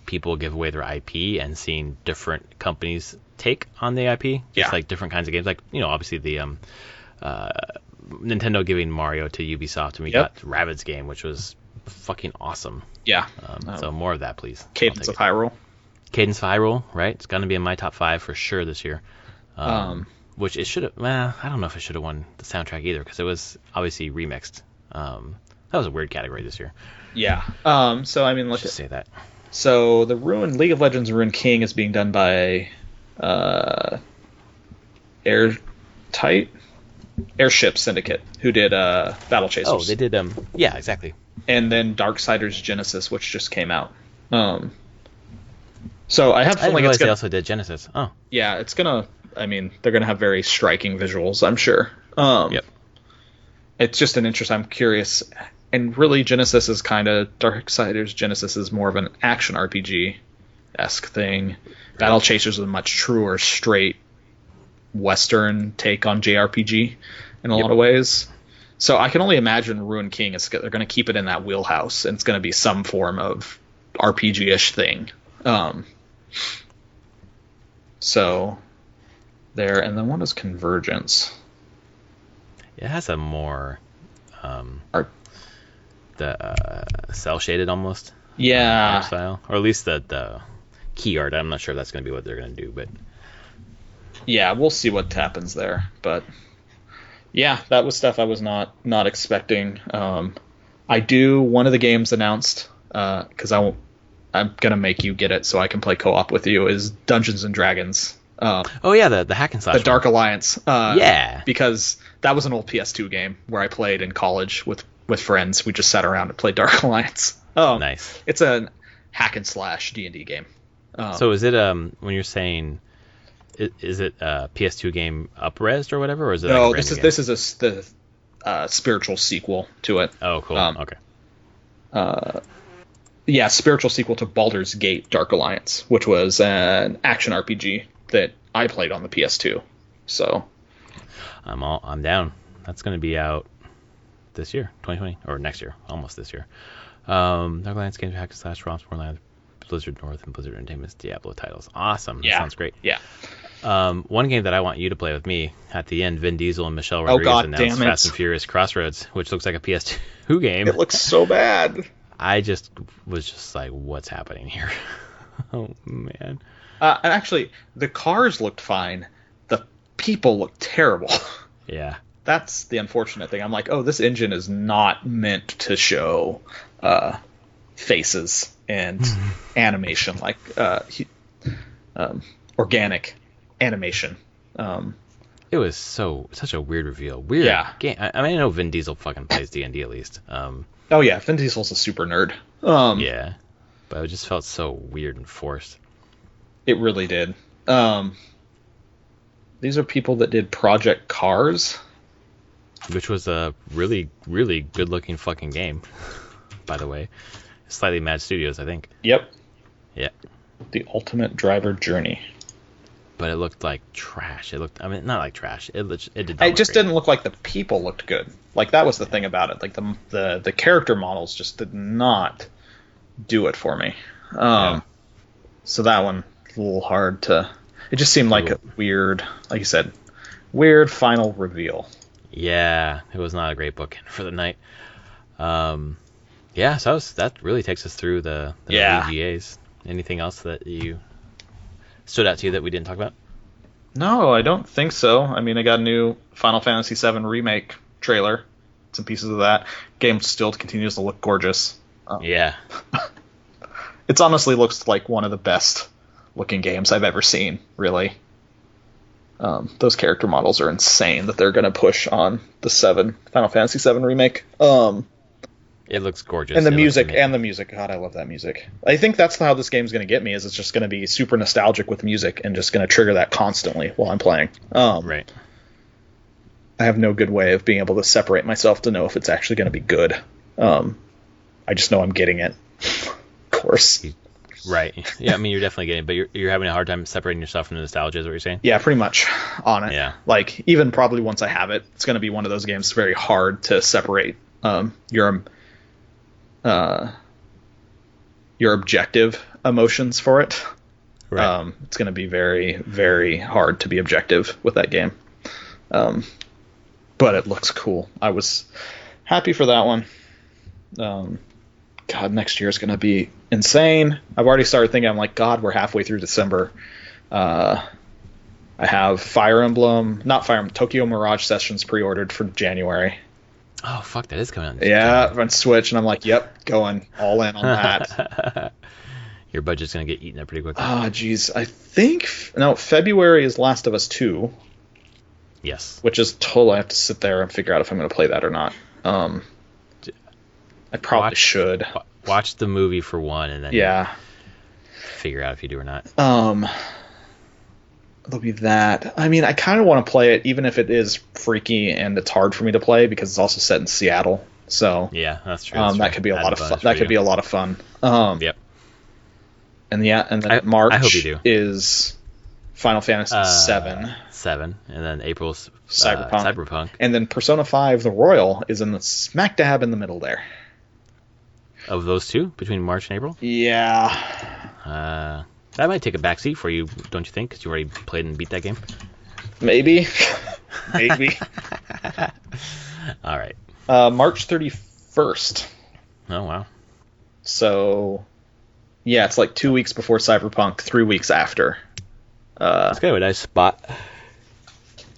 people give away their IP and seeing different companies take on the IP. Just like different kinds of games. Like, obviously the Nintendo giving Mario to Ubisoft, and we got Rabbids game, which was fucking awesome. Yeah. So more of that, please. Cadence of Hyrule. Cadence of Hyrule, right? It's going to be in my top 5 for sure this year. Which it should have. Well, I don't know if it should have won the soundtrack either because it was obviously remixed. That was a weird category this year. Yeah. So I mean, let's just say that. So the League of Legends Ruined King is being done by Airship Syndicate, who did Battle Chasers. Oh, they did. Yeah, exactly. And then Darksiders Genesis, which just came out. So I have a feeling they also did Genesis. Oh. Yeah, it's gonna. I mean, they're gonna have very striking visuals, I'm sure. Yep. It's just an interest. I'm curious, and really, Genesis is kind of Darksiders. Genesis is more of an action RPG-esque thing. Right. Battle Chasers is a much truer, straight Western take on JRPG in a lot of ways. So I can only imagine Ruined King they're going to keep it in that wheelhouse, and it's going to be some form of RPG-ish thing. So there, and then what is Convergence? It has a more cell shaded almost. Yeah. Style, or at least the key art. I'm not sure if that's going to be what they're going to do, but yeah, we'll see what happens there. But yeah, that was stuff I was not expecting. One of the games announced, because I'm gonna make you get it so I can play co-op with you, is Dungeons and Dragons. Oh yeah, the hack and slash. The Dark Alliance. Yeah. Because that was an old PS2 game where I played in college with friends. We just sat around and played Dark Alliance. Nice. It's a hack and slash D&D game. So is it when you're saying, is it a PS2 game up-resed or whatever, or is it? No, like this is the spiritual sequel to it. Oh, cool. Okay. Yeah, spiritual sequel to Baldur's Gate Dark Alliance, which was an action RPG that I played on the PS2. So I'm down. That's going to be out this year, 2020, or next year, almost this year. Dark Alliance games, hack and slash, ROMs, Borderlands, Blizzard North, and Blizzard Entertainment's Diablo titles. Awesome. That sounds great. Yeah. One game that I want you to play with me at the end, Vin Diesel and Michelle Rodriguez announced Fast and Furious Crossroads, which looks like a PS2 game. It looks so bad. I was just like, what's happening here? Oh, man. And actually, the cars looked fine. The people looked terrible. Yeah. That's the unfortunate thing. I'm like, oh, this engine is not meant to show faces and animation, like organic animation. It was such a weird reveal. Weird game. I mean, I know Vin Diesel fucking plays D&D at least. Oh yeah, Vin Diesel's a super nerd. Yeah, but it just felt so weird and forced. It really did. These are people that did Project Cars, which was a really, really good-looking fucking game, by the way. Slightly Mad Studios, I think. Yep. Yeah. The Ultimate Driver Journey. But it looked like trash. Not like trash. It did. It just didn't look like the people looked good. Like, that was the thing about it. Like, the character models just did not do it for me. So that one, a little hard to... It just seemed like a weird, like you said, weird final reveal. Yeah, it was not a great bookend for the night. Yeah, so that really takes us through the VGAs. Anything else that you stood out to you that we didn't talk about? No, I don't think so. I mean, I got a new Final Fantasy VII Remake trailer, some pieces of that. Game still continues to look gorgeous. Yeah. It honestly looks like one of the best looking games I've ever seen, really. Those character models are insane that they're going to push on the Final Fantasy VII Remake. It looks gorgeous. And the music, God, I love that music. I think that's how this game's going to get me, is it's just going to be super nostalgic with music and just going to trigger that constantly while I'm playing. Right. I have no good way of being able to separate myself to know if it's actually going to be good. I just know I'm getting it. Of course. Right. Yeah, I mean, you're definitely getting it, but you're having a hard time separating yourself from the nostalgia, is what you're saying? Yeah, pretty much on it. Yeah. Like, even probably once I have it, it's going to be one of those games very hard to separate your objective emotions for it. Right. It's going to be very, very hard to be objective with that game. But it looks cool. I was happy for that one. God, next year is going to be insane. I've already started thinking, I'm like, God, we're halfway through December. I have Tokyo Mirage Sessions pre-ordered for January. Oh, fuck, that is coming out. Yeah, on Switch, and I'm like, yep, going all in on that. Your budget's going to get eaten up pretty quickly. Geez. I think, February is Last of Us 2. Yes. Which is I have to sit there and figure out if I'm going to play that or not. I probably should. Watch the movie for one, and then figure out if you do or not. There'll be that. I mean, I kind of want to play it, even if it is freaky and it's hard for me to play, because it's also set in Seattle. So yeah, that's true. That could be a lot of fun. That could be a lot of fun. Yep. And then March I hope you do. Is Final Fantasy VII. 7, and then April's Cyberpunk. And then Persona 5 The Royal is in the smack dab in the middle there. Of those two, between March and April? Yeah. That might take a backseat for you, don't you think? Because you already played and beat that game? Maybe. Maybe. All right. March 31st. Oh, wow. So, yeah, it's like 2 weeks before Cyberpunk, 3 weeks after. It's kind of a nice spot.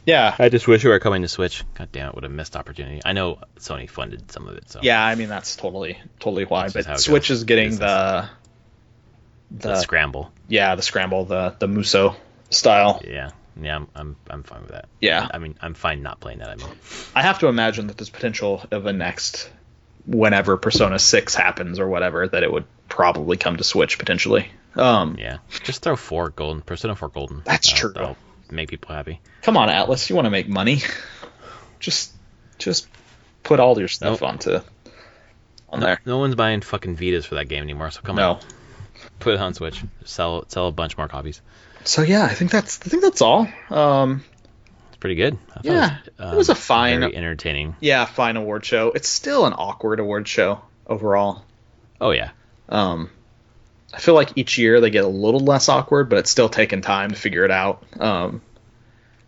Yeah. I just wish it were coming to Switch. God damn it, what a missed opportunity. I know Sony funded some of it, so. Yeah, I mean, that's totally why. That's but Switch is getting the scramble. Yeah, the scramble, the Muso style. Yeah, I'm fine with that. Yeah. I mean, I'm fine not playing that. I mean, I have to imagine that there's potential of a next, whenever Persona 6 happens or whatever, that it would probably come to Switch potentially. Yeah, just throw Persona 4 Golden. That's true. That'll make people happy. Come on, Atlas, you want to make money? Just put all your stuff on there. No one's buying fucking Vitas for that game anymore, so come on. Put it on Switch. Sell a bunch more copies. So yeah, I think that's all. It's pretty good. It was a fine, very entertaining. Yeah, fine award show. It's still an awkward award show overall. Oh yeah. I feel like each year they get a little less awkward, but it's still taking time to figure it out.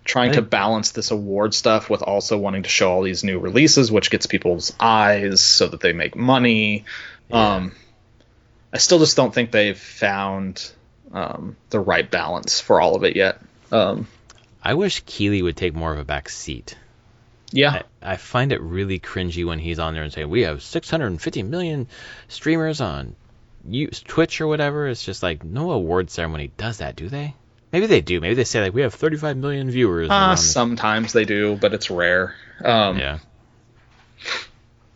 Trying to balance this award stuff with also wanting to show all these new releases, which gets people's eyes so that they make money. Yeah. I still just don't think they've found the right balance for all of it yet. I wish Keeley would take more of a back seat. Yeah. I find it really cringy when he's on there and saying, we have 650 million streamers on Twitch or whatever. It's just like, no award ceremony does that, do they? Maybe they do. Maybe they say, like, we have 35 million viewers. Sometimes they do, but it's rare. Yeah.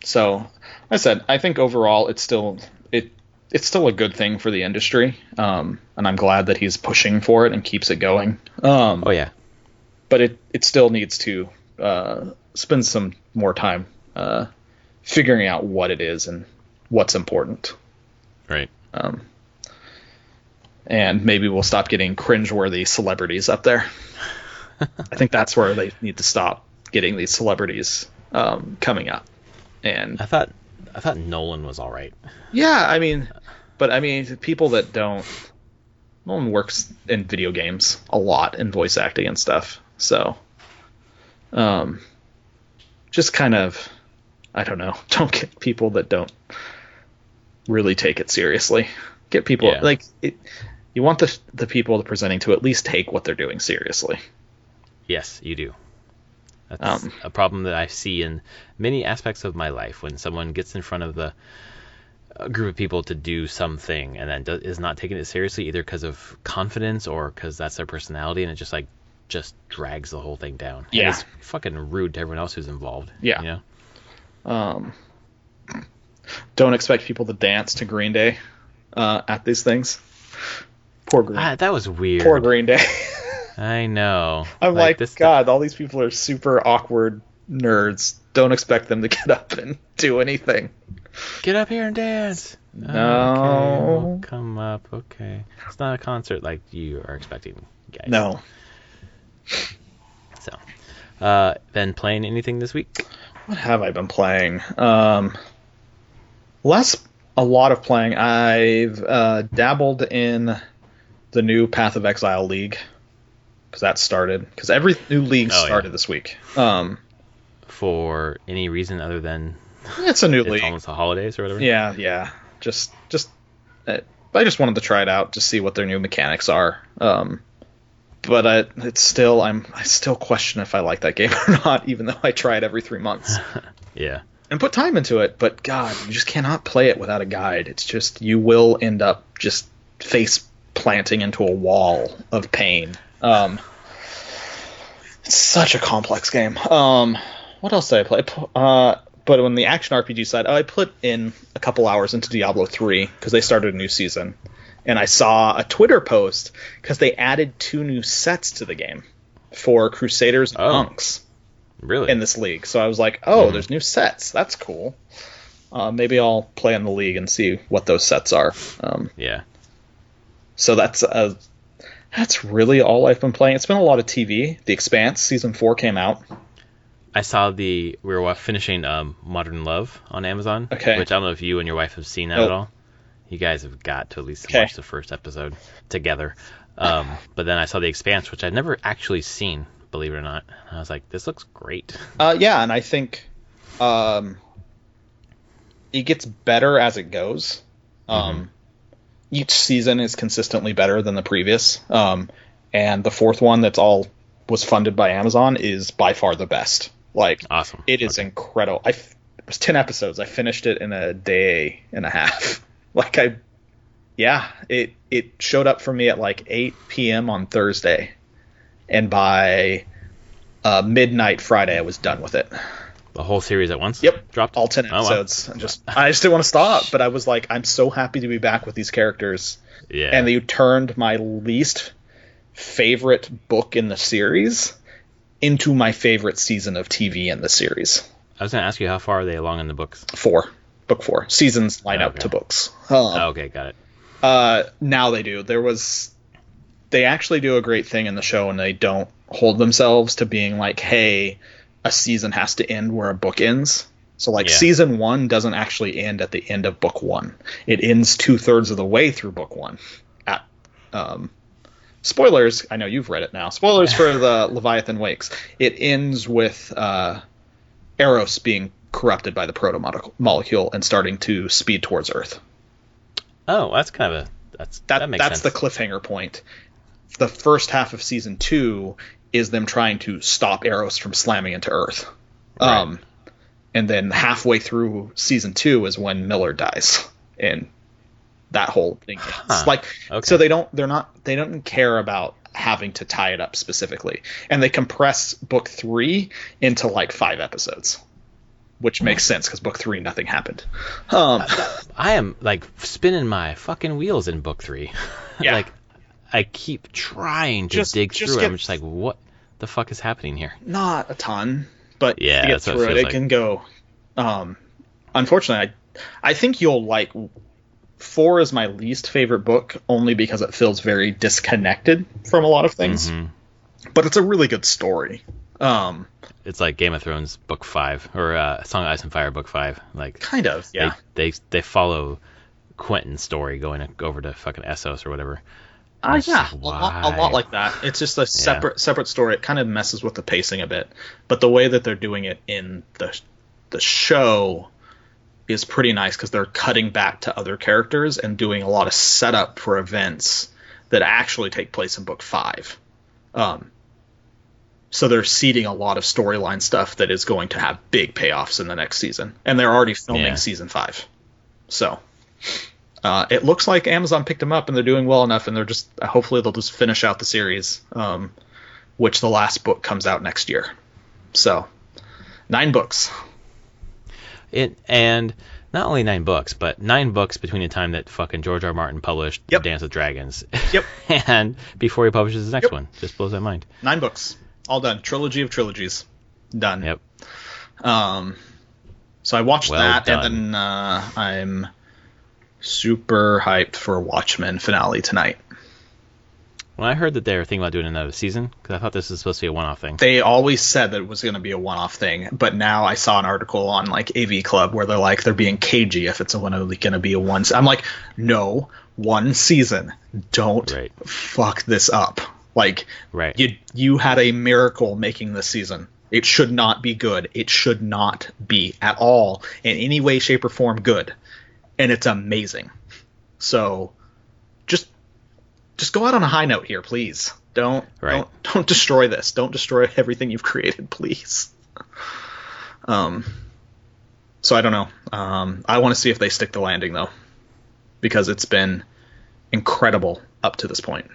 So, like I said, I think overall it's still a good thing for the industry, and I'm glad that he's pushing for it and keeps it going. Oh yeah, but it still needs to spend some more time figuring out what it is and what's important. Right. And maybe we'll stop getting cringeworthy celebrities up there. I think that's where they need to stop getting these celebrities coming up. And I thought Nolan was all right. Yeah, I mean, people that don't. Nolan works in video games a lot in voice acting and stuff. So, just kind of, I don't know. Don't get people that don't really take it seriously. Get people like it. You want the people presenting to at least take what they're doing seriously. Yes, you do. That's a problem that I see in many aspects of my life. When someone gets in front of a group of people to do something and then is not taking it seriously, either because of confidence or because that's their personality, and it just drags the whole thing down. Yeah, and it's fucking rude to everyone else who's involved. Yeah, you know? Don't expect people to dance to Green Day at these things. Poor Green. That was weird. Poor Green Day. I know. I'm like God, all these people are super awkward nerds. Don't expect them to get up and do anything. Get up here and dance. No. Okay, we'll come up. Okay. It's not a concert like you are expecting, guys. No. So, been playing anything this week? What have I been playing? A lot of playing. I've dabbled in the new Path of Exile League, because that started. Because every new league started this week. For any reason other than it's a new league. It's almost the holidays or whatever. Yeah. I just wanted to try it out to see what their new mechanics are. But I still question if I like that game or not, even though I try it every 3 months. Yeah. And put time into it, but God, you just cannot play it without a guide. It's just, you will end up just face planting into a wall of pain. It's such a complex game. What else did I play? But on the action RPG side, I put in a couple hours into Diablo 3 because they started a new season. And I saw a Twitter post because they added 2 new sets to the game for Crusaders and Monks. Really? In this league. So I was like, there's new sets. That's cool. Maybe I'll play in the league and see what those sets are. Yeah. So that's really all I've been playing. It's been a lot of TV. The Expanse season 4 came out. I saw we were finishing Modern Love on Amazon. Okay. Which I don't know if you and your wife have seen that at all. You guys have got to at least watch the first episode together. But then I saw The Expanse, which I'd never actually seen, believe it or not. I was like, this looks great. Yeah, and I think it gets better as it goes. Each season is consistently better than the previous. And the 4th one was funded by Amazon is by far the best. Like, awesome. It is incredible. It was 10 episodes. I finished it in a day and a half. Like, it showed up for me at like 8 p.m. on Thursday. And by midnight Friday, I was done with it. The whole series at once? Yep. Dropped? All 10 episodes. Wow. I just didn't want to stop, but I was like, I'm so happy to be back with these characters. Yeah. And they turned my least favorite book in the series into my favorite season of TV in the series. I was going to ask you, how far are they along in the books? 4. Book 4. Seasons line up to books. Okay, got it. Now they do. They actually do a great thing in the show, and they don't hold themselves to being like, hey, a season has to end where a book ends. So season 1 doesn't actually end at the end of book 1. It ends 2/3 of the way through book 1. Spoilers, I know you've read it now. Spoilers for the Leviathan Wakes. It ends with Eros being corrupted by the proto-molecule and starting to speed towards Earth. Oh, that's kind of that makes sense. That's the cliffhanger point. The first half of season 2 is them trying to stop Eros from slamming into Earth. Right. And then halfway through season 2 is when Miller dies. And that whole thing. So they don't care about having to tie it up specifically. And they compress book 3 into like 5 episodes. Which makes sense because book 3 nothing happened. I am like spinning my fucking wheels in book 3. Yeah. Like I keep trying to dig through it. I'm just like, what the fuck is happening here? Not a ton, but yeah, to get through it can go. Unfortunately, I think you'll like 4 is my least favorite book only because it feels very disconnected from a lot of things. But it's a really good story. It's like Game of Thrones book 5 or Song of Ice and Fire book 5. Like kind of, yeah. They follow Quentin's story going over to fucking Essos or whatever. Yeah, a lot like that. It's just a separate story. It kind of messes with the pacing a bit, but the way that they're doing it in the show is pretty nice because they're cutting back to other characters and doing a lot of setup for events that actually take place in book 5. So they're seeding a lot of storyline stuff that is going to have big payoffs in the next season, and they're already filming season 5. So it looks like Amazon picked them up, and they're doing well enough, and hopefully they'll just finish out the series, which the last book comes out next year. So 9 books. And not only 9 books, but 9 books between the time that fucking George R. Martin published Dance with Dragons. Yep. And before he publishes his next one. Just blows my mind. 9 books. All done. Trilogy of trilogies. Done. Yep. So I watched that, done. And then I'm super hyped for Watchmen finale tonight. When I heard that they were thinking about doing another season, because I thought this was supposed to be a one-off thing. They always said that it was going to be a one-off thing, but now I saw an article on like AV Club where they're being cagey if it's only going to be a one. I'm like, no, 1 season. Don't fuck this up. Like, you had a miracle making this season. It should not be good. It should not be at all in any way, shape, or form good. and it's amazing. So just go out on a high note here, please. Don't destroy this. Don't destroy everything you've created, please. So I don't know. I want to see if they stick the landing though, because it's been incredible up to this point.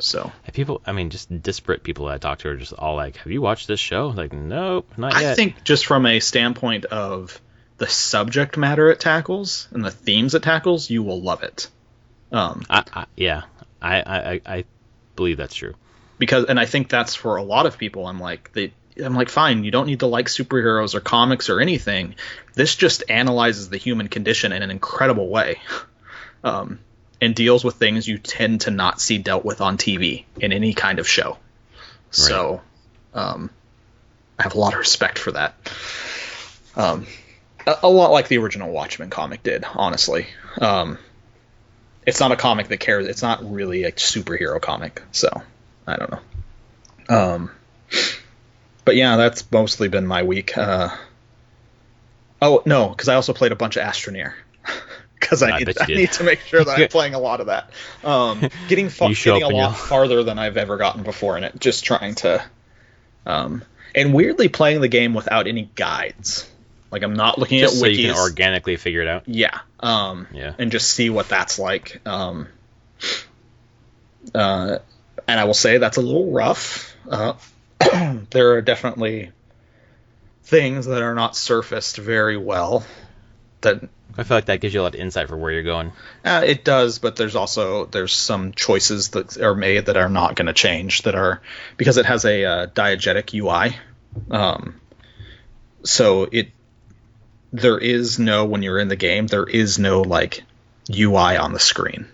So people, I mean, just disparate people that I talk to are just all like, "Have you watched this show?" Like, nope, not yet. I think just from a standpoint of the subject matter it tackles and the themes it tackles, you will love it. I believe that's true. And I think that's for a lot of people. I'm like, fine, you don't need to like superheroes or comics or anything. This just analyzes the human condition in an incredible way. And deals with things you tend to not see dealt with on TV in any kind of show. Right. So I have a lot of respect for that. A lot like the original Watchmen comic did, honestly. It's not a comic that cares. It's not really a superhero comic, so I don't know. But yeah, that's mostly been my week. Oh, no, because I also played a bunch of Astroneer. Because I need to make sure that I'm playing a lot of that. Getting a lot farther than I've ever gotten before in it. Just trying to... and weirdly playing the game without any guides. Like, I'm not looking at wikis. So you can organically figure it out? Yeah. And just see what that's like. And I will say that's a little rough. There are definitely things that are not surfaced very well. I feel like that gives you a lot of insight for where you're going. It does, but there's some choices that are made that are not going to change, because it has a diegetic UI. So there is no, when you're in the game, there is no like UI on the screen.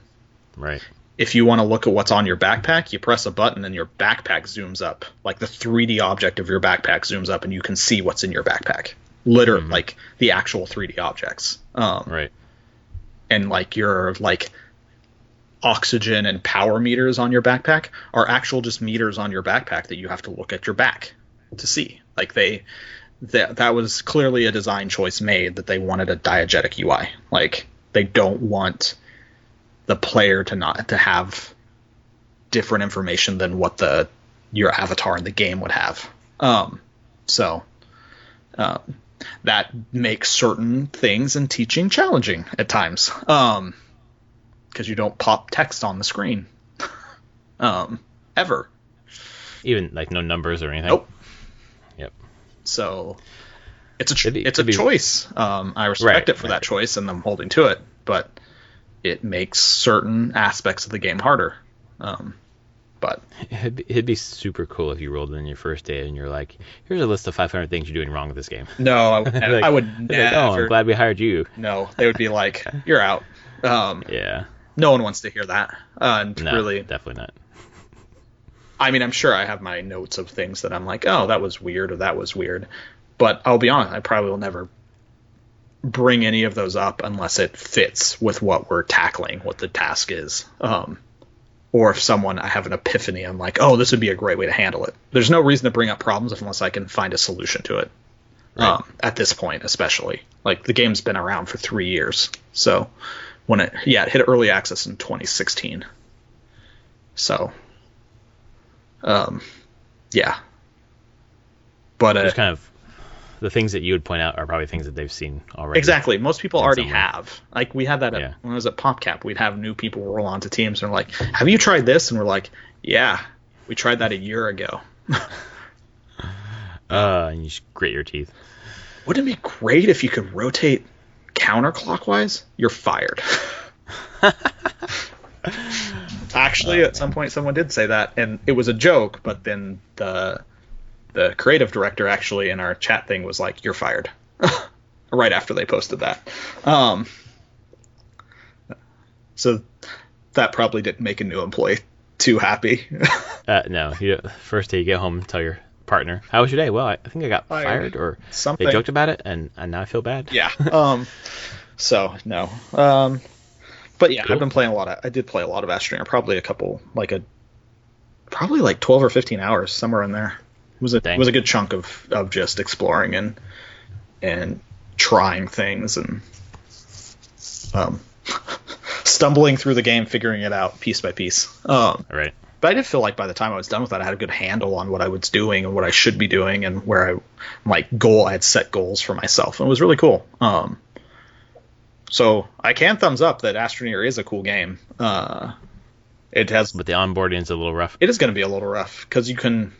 Right. If you want to look at what's on your backpack, you press a button and your backpack zooms up. Like the 3D object of your backpack zooms up and you can see what's in your backpack. Literally, like the actual 3D objects. Right. And like your like oxygen and power meters on your backpack are actual just meters on your backpack that you have to look at your back to see. Like that was clearly a design choice made, that they wanted a diegetic UI. Like they don't want the player to have different information than what your avatar in the game would have. That makes certain things in teaching challenging at times, because you don't pop text on the screen ever. Even like no numbers or anything. Nope. Yep. So it's a choice. I respect it for that choice, and I'm holding to it. But it makes certain aspects of the game harder. But it'd be super cool if you rolled in your first day and you're like, here's a list of 500 things you're doing wrong with this game. No, I would never. Like, oh, I'm glad we hired you. No, they would be like, you're out. Yeah. No one wants to hear that. No, really, definitely not. I mean, I'm sure I have my notes of things that I'm like, oh, that was weird, or that was weird. But I'll be honest, I probably will never bring any of those up unless it fits with what we're tackling, what the task is. Or if I have an epiphany, I'm like, oh, this would be a great way to handle it. There's no reason to bring up problems unless I can find a solution to it. Right. At this point, especially. Like, the game's been around for 3 years. So, it hit early access in 2016. So, yeah. But just kind of the things that you would point out are probably things that they've seen already. Exactly. Most people already have. Like, we had that when I was at PopCap. We'd have new people roll onto teams and they're like, have you tried this? And we're like, yeah, we tried that a year ago. And you just grit your teeth. Wouldn't it be great if you could rotate counterclockwise? You're fired. Actually, at some point someone did say that, and it was a joke, but then the creative director actually in our chat thing was like, you're fired. Right after they posted that. So that probably didn't make a new employee too happy. No. First day you get home, tell your partner, how was your day? Well, I think I got fired, or something. They joked about it, and now I feel bad. Yeah. So, no. But yeah, cool. I did play a lot of Astroneer, probably probably like 12 or 15 hours, somewhere in there. It was a good chunk of just exploring and trying things, and um, stumbling through the game, figuring it out piece by piece. Right. But I did feel like by the time I was done with that, I had a good handle on what I was doing and what I should be doing and where I had set goals for myself. And it was really cool. So I can thumbs up that Astroneer is a cool game. It has, but the onboarding is a little rough. It is going to be a little rough because you can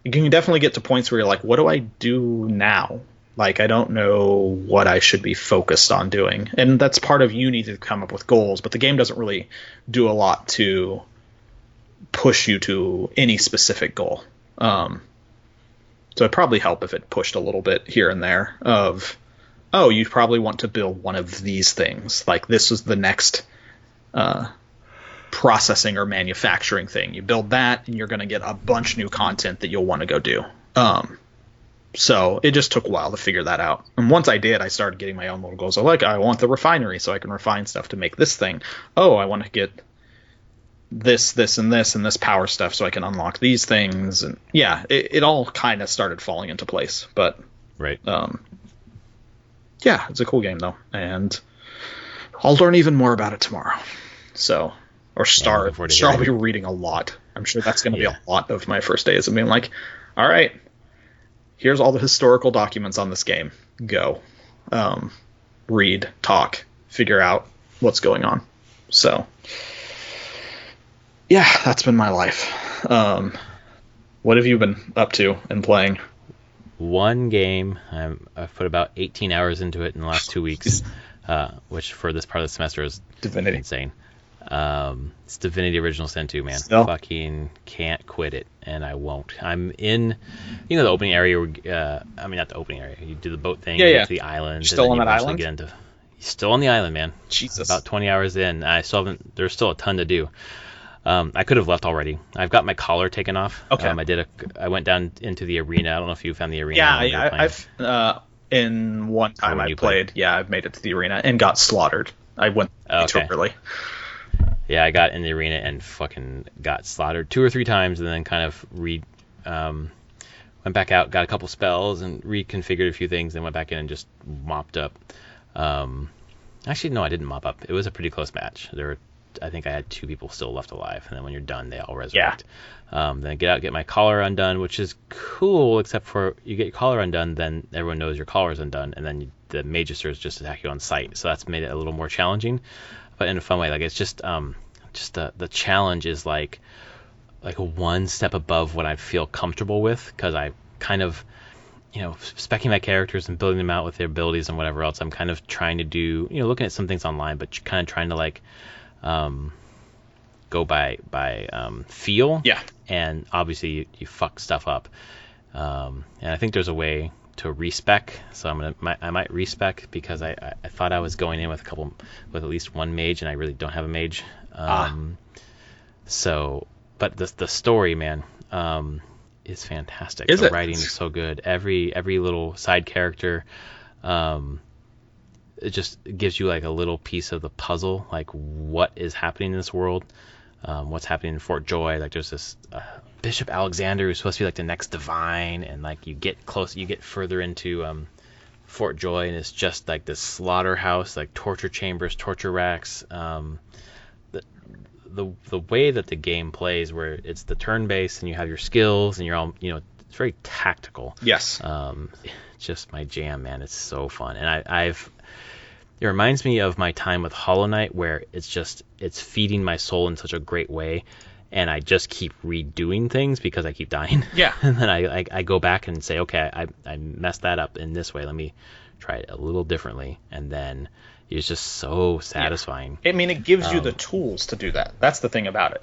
definitely get to points where you're like, what do I do now? Like, I don't know what I should be focused on doing. And that's part of you need to come up with goals, but the game doesn't really do a lot to push you to any specific goal. So it'd probably help if it pushed a little bit here and there of, oh, you probably want to build one of these things. Like, this is the next processing or manufacturing thing. You build that, and you're going to get a bunch new content that you'll want to go do. So it just took a while to figure that out. And once I did, I started getting my own little goals. I want the refinery so I can refine stuff to make this thing. Oh, I want to get this, and this power stuff so I can unlock these things. And yeah, it all kind of started falling into place. But right. Yeah, it's a cool game though, and I'll learn even more about it tomorrow. So, or start. Sure, I'll be reading a lot. I'm sure that's going to be a lot of my first days of being like, all right, here's all the historical documents on this game. Go, read, talk, figure out what's going on. So, yeah, that's been my life. What have you been up to and playing? One game. I've put about 18 hours into it in the last 2 weeks, which for this part of the semester is Divinity. Insane. It's Divinity Original Sin 2, man. Still? Fucking can't quit it, and I won't. I'm in, the opening area. Not the opening area. You do the boat thing, you get to the island. You're still on that island? You're still on the island, man. Jesus. About 20 hours in. I still haven't. There's still a ton to do. I could have left already. I've got my collar taken off. Okay. I went down into the arena. I don't know if you found the arena. Yeah. I've in one time I played. Yeah, I've made it to the arena and got slaughtered. I went too early. Yeah, I got in the arena and fucking got slaughtered 2 or 3 times, and then kind of went back out, got a couple spells, and reconfigured a few things, and went back in and just mopped up. Actually, no, I didn't mop up. It was a pretty close match. I think I had 2 people still left alive, and then when you're done, they all resurrect. Then I get out, get my collar undone, which is cool, except for you get your collar undone, then everyone knows your collar's undone, and then the magisters just attack you on sight. So that's made it a little more challenging, but in a fun way. Like, it's just the challenge is like one step above what I feel comfortable with, because I kind of, speccing my characters and building them out with their abilities and whatever else. I'm kind of trying to do, looking at some things online, but kind of trying to go by feel. Yeah. And obviously you fuck stuff up. And I think there's a way to respec. So I might respec, because I thought I was going in with at least one mage, and I really don't have a mage. So, but the story, man, is fantastic. The writing is so good. Every little side character, it just gives you like a little piece of the puzzle, like what is happening in this world, what's happening in Fort Joy. Like, there's this Bishop Alexander who's supposed to be like the next divine, and like you get further into Fort Joy, and it's just like this slaughterhouse, like torture chambers, torture racks. The way that the game plays, where it's the turn-based and you have your skills and you're all, it's very tactical. Yes. Just my jam, man. It's so fun. And it reminds me of my time with Hollow Knight, where it's feeding my soul in such a great way, and I just keep redoing things because I keep dying. Yeah. And then I go back and say, okay, I messed that up in this way. Let me try it a little differently. And then it's just so satisfying. Yeah. I mean, it gives you the tools to do that. That's the thing about it,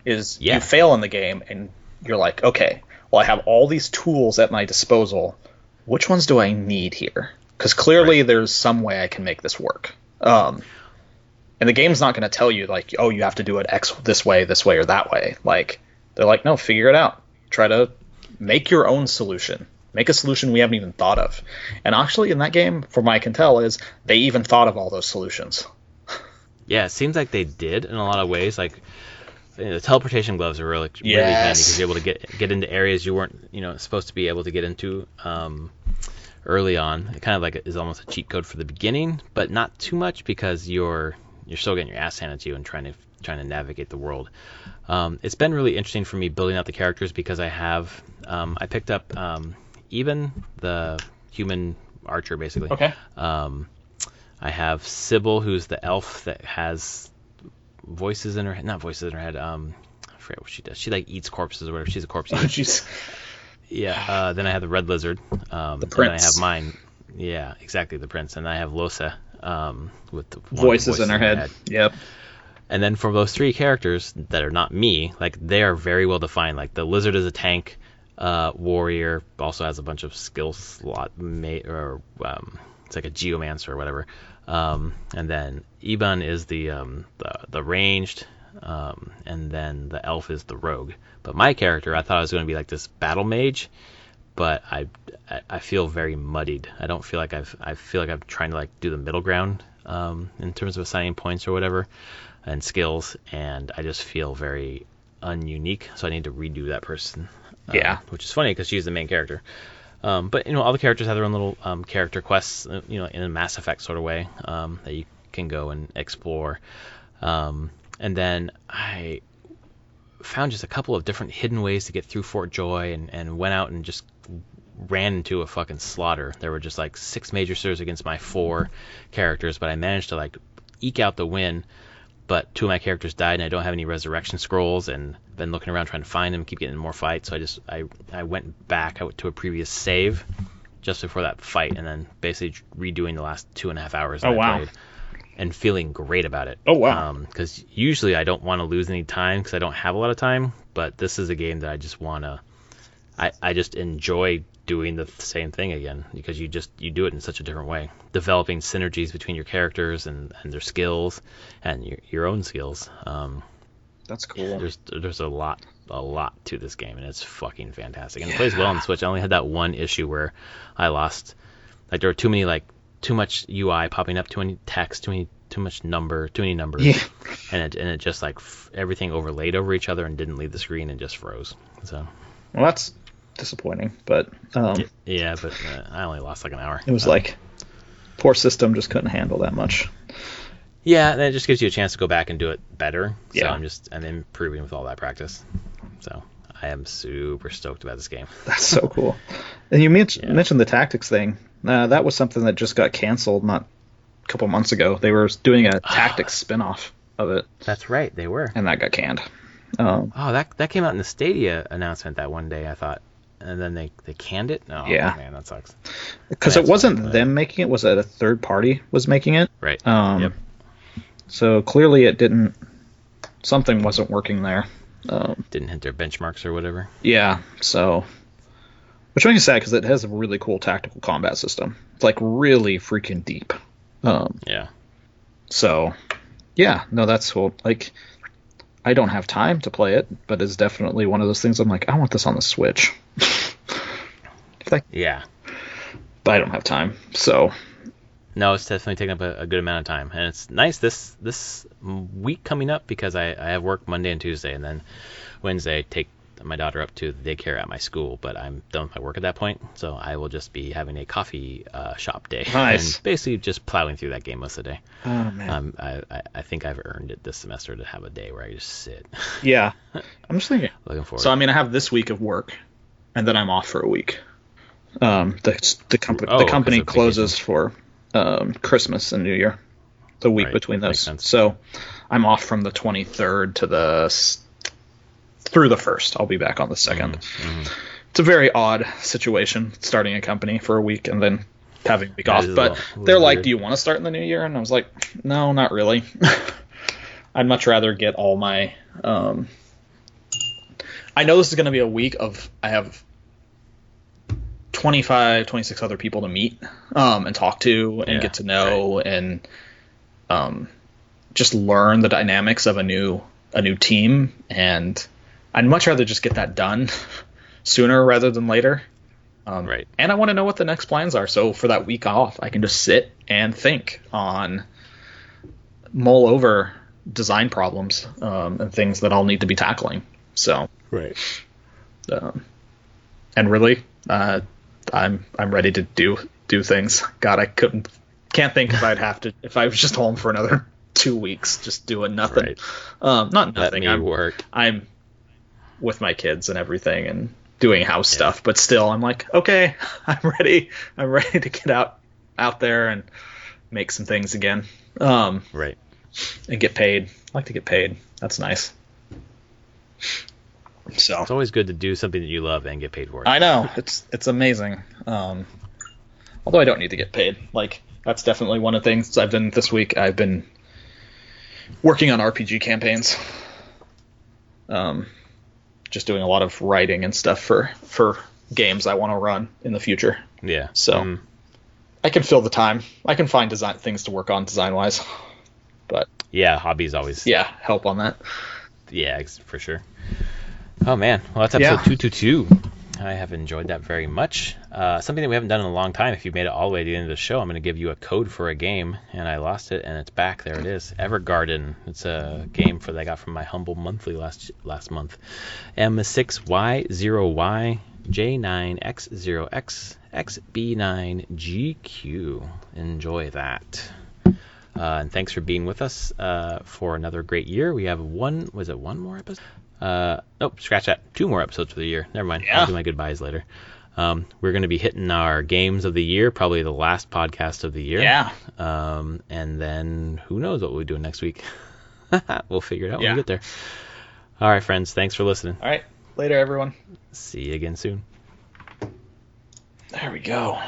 is you fail in the game and you're like, okay, well, I have all these tools at my disposal. Which ones do I need here? Because clearly there's some way I can make this work. And the game's not going to tell you, like, oh, you have to do it this way, or that way. Like, they're like, no, figure it out. Try to make your own solution. Make a solution we haven't even thought of. And actually, in that game, from what I can tell, is they even thought of all those solutions. Yeah, it seems like they did in a lot of ways. Like, the teleportation gloves are really handy, because you're able to get into areas you weren't supposed to be able to get into early on. It kind of like is almost a cheat code for the beginning, but not too much because you're still getting your ass handed to you and trying to navigate the world. It's been really interesting for me building out the characters because I picked up even the human archer basically. Okay. I have Sybil, who's the elf that has voices in her head. Not voices in her head. I forget what she does. She like eats corpses or whatever. She's a corpse eater. Jeez. Yeah. Then I have the red lizard. The prince. And then I have mine. Yeah, exactly, the prince. And I have Losa with the voices in her head. Yep. And then for those three characters that are not me, like they are very well defined. Like the lizard is a tank. Warrior also has a bunch of skill slot it's like a geomancer or whatever. And then Iban is the ranged, and then the elf is the rogue. But my character, I thought I was going to be like this battle mage, but I feel very muddied. I don't feel like I feel like I'm trying to like do the middle ground in terms of assigning points or whatever and skills, and I just feel very ununique. So I need to redo that person. Yeah, which is funny because she's the main character. But all the characters have their own little character quests, in a Mass Effect sort of way that you can go and explore. And then I found just a couple of different hidden ways to get through Fort Joy, and went out and just ran into a fucking slaughter. There were just like 6 major stars against my 4 characters, but I managed to like eke out the win. But 2 of my characters died, and I don't have any resurrection scrolls, and been looking around trying to find them, keep getting in more fights. So I went back to a previous save just before that fight, and then basically redoing the last 2.5 hours that I played, and feeling great about it. Oh wow! Because usually I don't want to lose any time because I don't have a lot of time, but this is a game that I just want to. I just enjoy doing the same thing again because you do it in such a different way, developing synergies between your characters and their skills and your own skills. That's cool. There's a lot to this game, and it's fucking fantastic. And it plays well on the Switch. I only had that one issue where I lost, like there were too much UI popping up, too many text, too many numbers, and it just like everything overlaid over each other and didn't leave the screen and just froze. So well, that's disappointing, but yeah, but I only lost like an hour. It was like poor system just couldn't handle that much. Yeah, and it just gives you a chance to go back and do it better. So yeah. I'm improving with all that practice. So I am super stoked about this game. That's so cool. And you mentioned the tactics thing. That was something that just got canceled not a couple months ago. They were doing a tactics spin-off of it. That's right, they were. And that got canned. That came out in the Stadia announcement that one day, I thought. And then they canned it? Oh, yeah. Man, that sucks. Because it wasn't them making it. Was it a third party was making it? Right. Yep. So clearly it didn't... Something wasn't working there. Didn't hit their benchmarks or whatever. Yeah, so... Which makes me sad because it has a really cool tactical combat system. It's like really freaking deep. Yeah. So, yeah, no, that's cool. Like, I don't have time to play it, but it's definitely one of those things I'm like, I want this on the Switch. Yeah. But I don't have time, so... No, it's definitely taking up a good amount of time. And it's nice this week coming up because I have work Monday and Tuesday, and then Wednesday I take my daughter up to the daycare at my school, but I'm done with my work at that point, so I will just be having a coffee shop day. Nice. And basically just plowing through that game most of the day. Oh, man. I think I've earned it this semester to have a day where I just sit. Yeah. I'm just thinking. Looking forward. So, I mean, I have this week of work, and then I'm off for a week. The company closes for Christmas and New Year, the week between those. So I'm off from the 23rd to through the 1st. I'll be back on the 2nd. Mm-hmm. It's a very odd situation, starting a company for a week and then having a week off. But they're like, do you want to start in the new year? And I was like, no, not really. I'd much rather get all my... I know this is going to be a week of... I have 25, 26 other people to meet and talk to and get to know and just learn the dynamics of a new team, and I'd much rather just get that done sooner rather than later. And I want to know what the next plans are, so for that week off I can just sit and think mull over design problems and things that I'll need to be tackling. So and really I'm ready to do do things. God, can't think if I was just home for another 2 weeks just doing nothing. Right. Not nothing. Let me work. I'm with my kids and everything and doing house stuff, but still I'm like, okay, I'm ready to get out there and make some things again. Right. And get paid. I like to get paid. That's nice. So it's always good to do something that you love and get paid for it. I know, it's amazing. Although I don't need to get paid. Like, that's definitely one of the things I've done this week. I've been working on RPG campaigns. Just doing a lot of writing and stuff for games I want to run in the future. Yeah. So I can fill the time. I can find things to work on design-wise. But yeah, hobbies always. Yeah, help on that. Yeah, for sure. Oh man, well that's episode 222. I have enjoyed that very much. Something that we haven't done in a long time. If you made it all the way to the end of the show, I'm going to give you a code for a game, and I lost it, and it's back. There it is. Evergarden. It's a game that I got from my Humble Monthly last month. M6Y0Y J9X0X XB9GQ. Enjoy that. And thanks for being with us for another great year. We have one more episode? Nope, scratch that. 2 more episodes for the year. Never mind. Yeah. I'll do my goodbyes later. We're going to be hitting our games of the year, probably the last podcast of the year. Yeah. And then who knows what we'll be doing next week. We'll figure it out when we get there. All right, friends. Thanks for listening. All right. Later, everyone. See you again soon. There we go.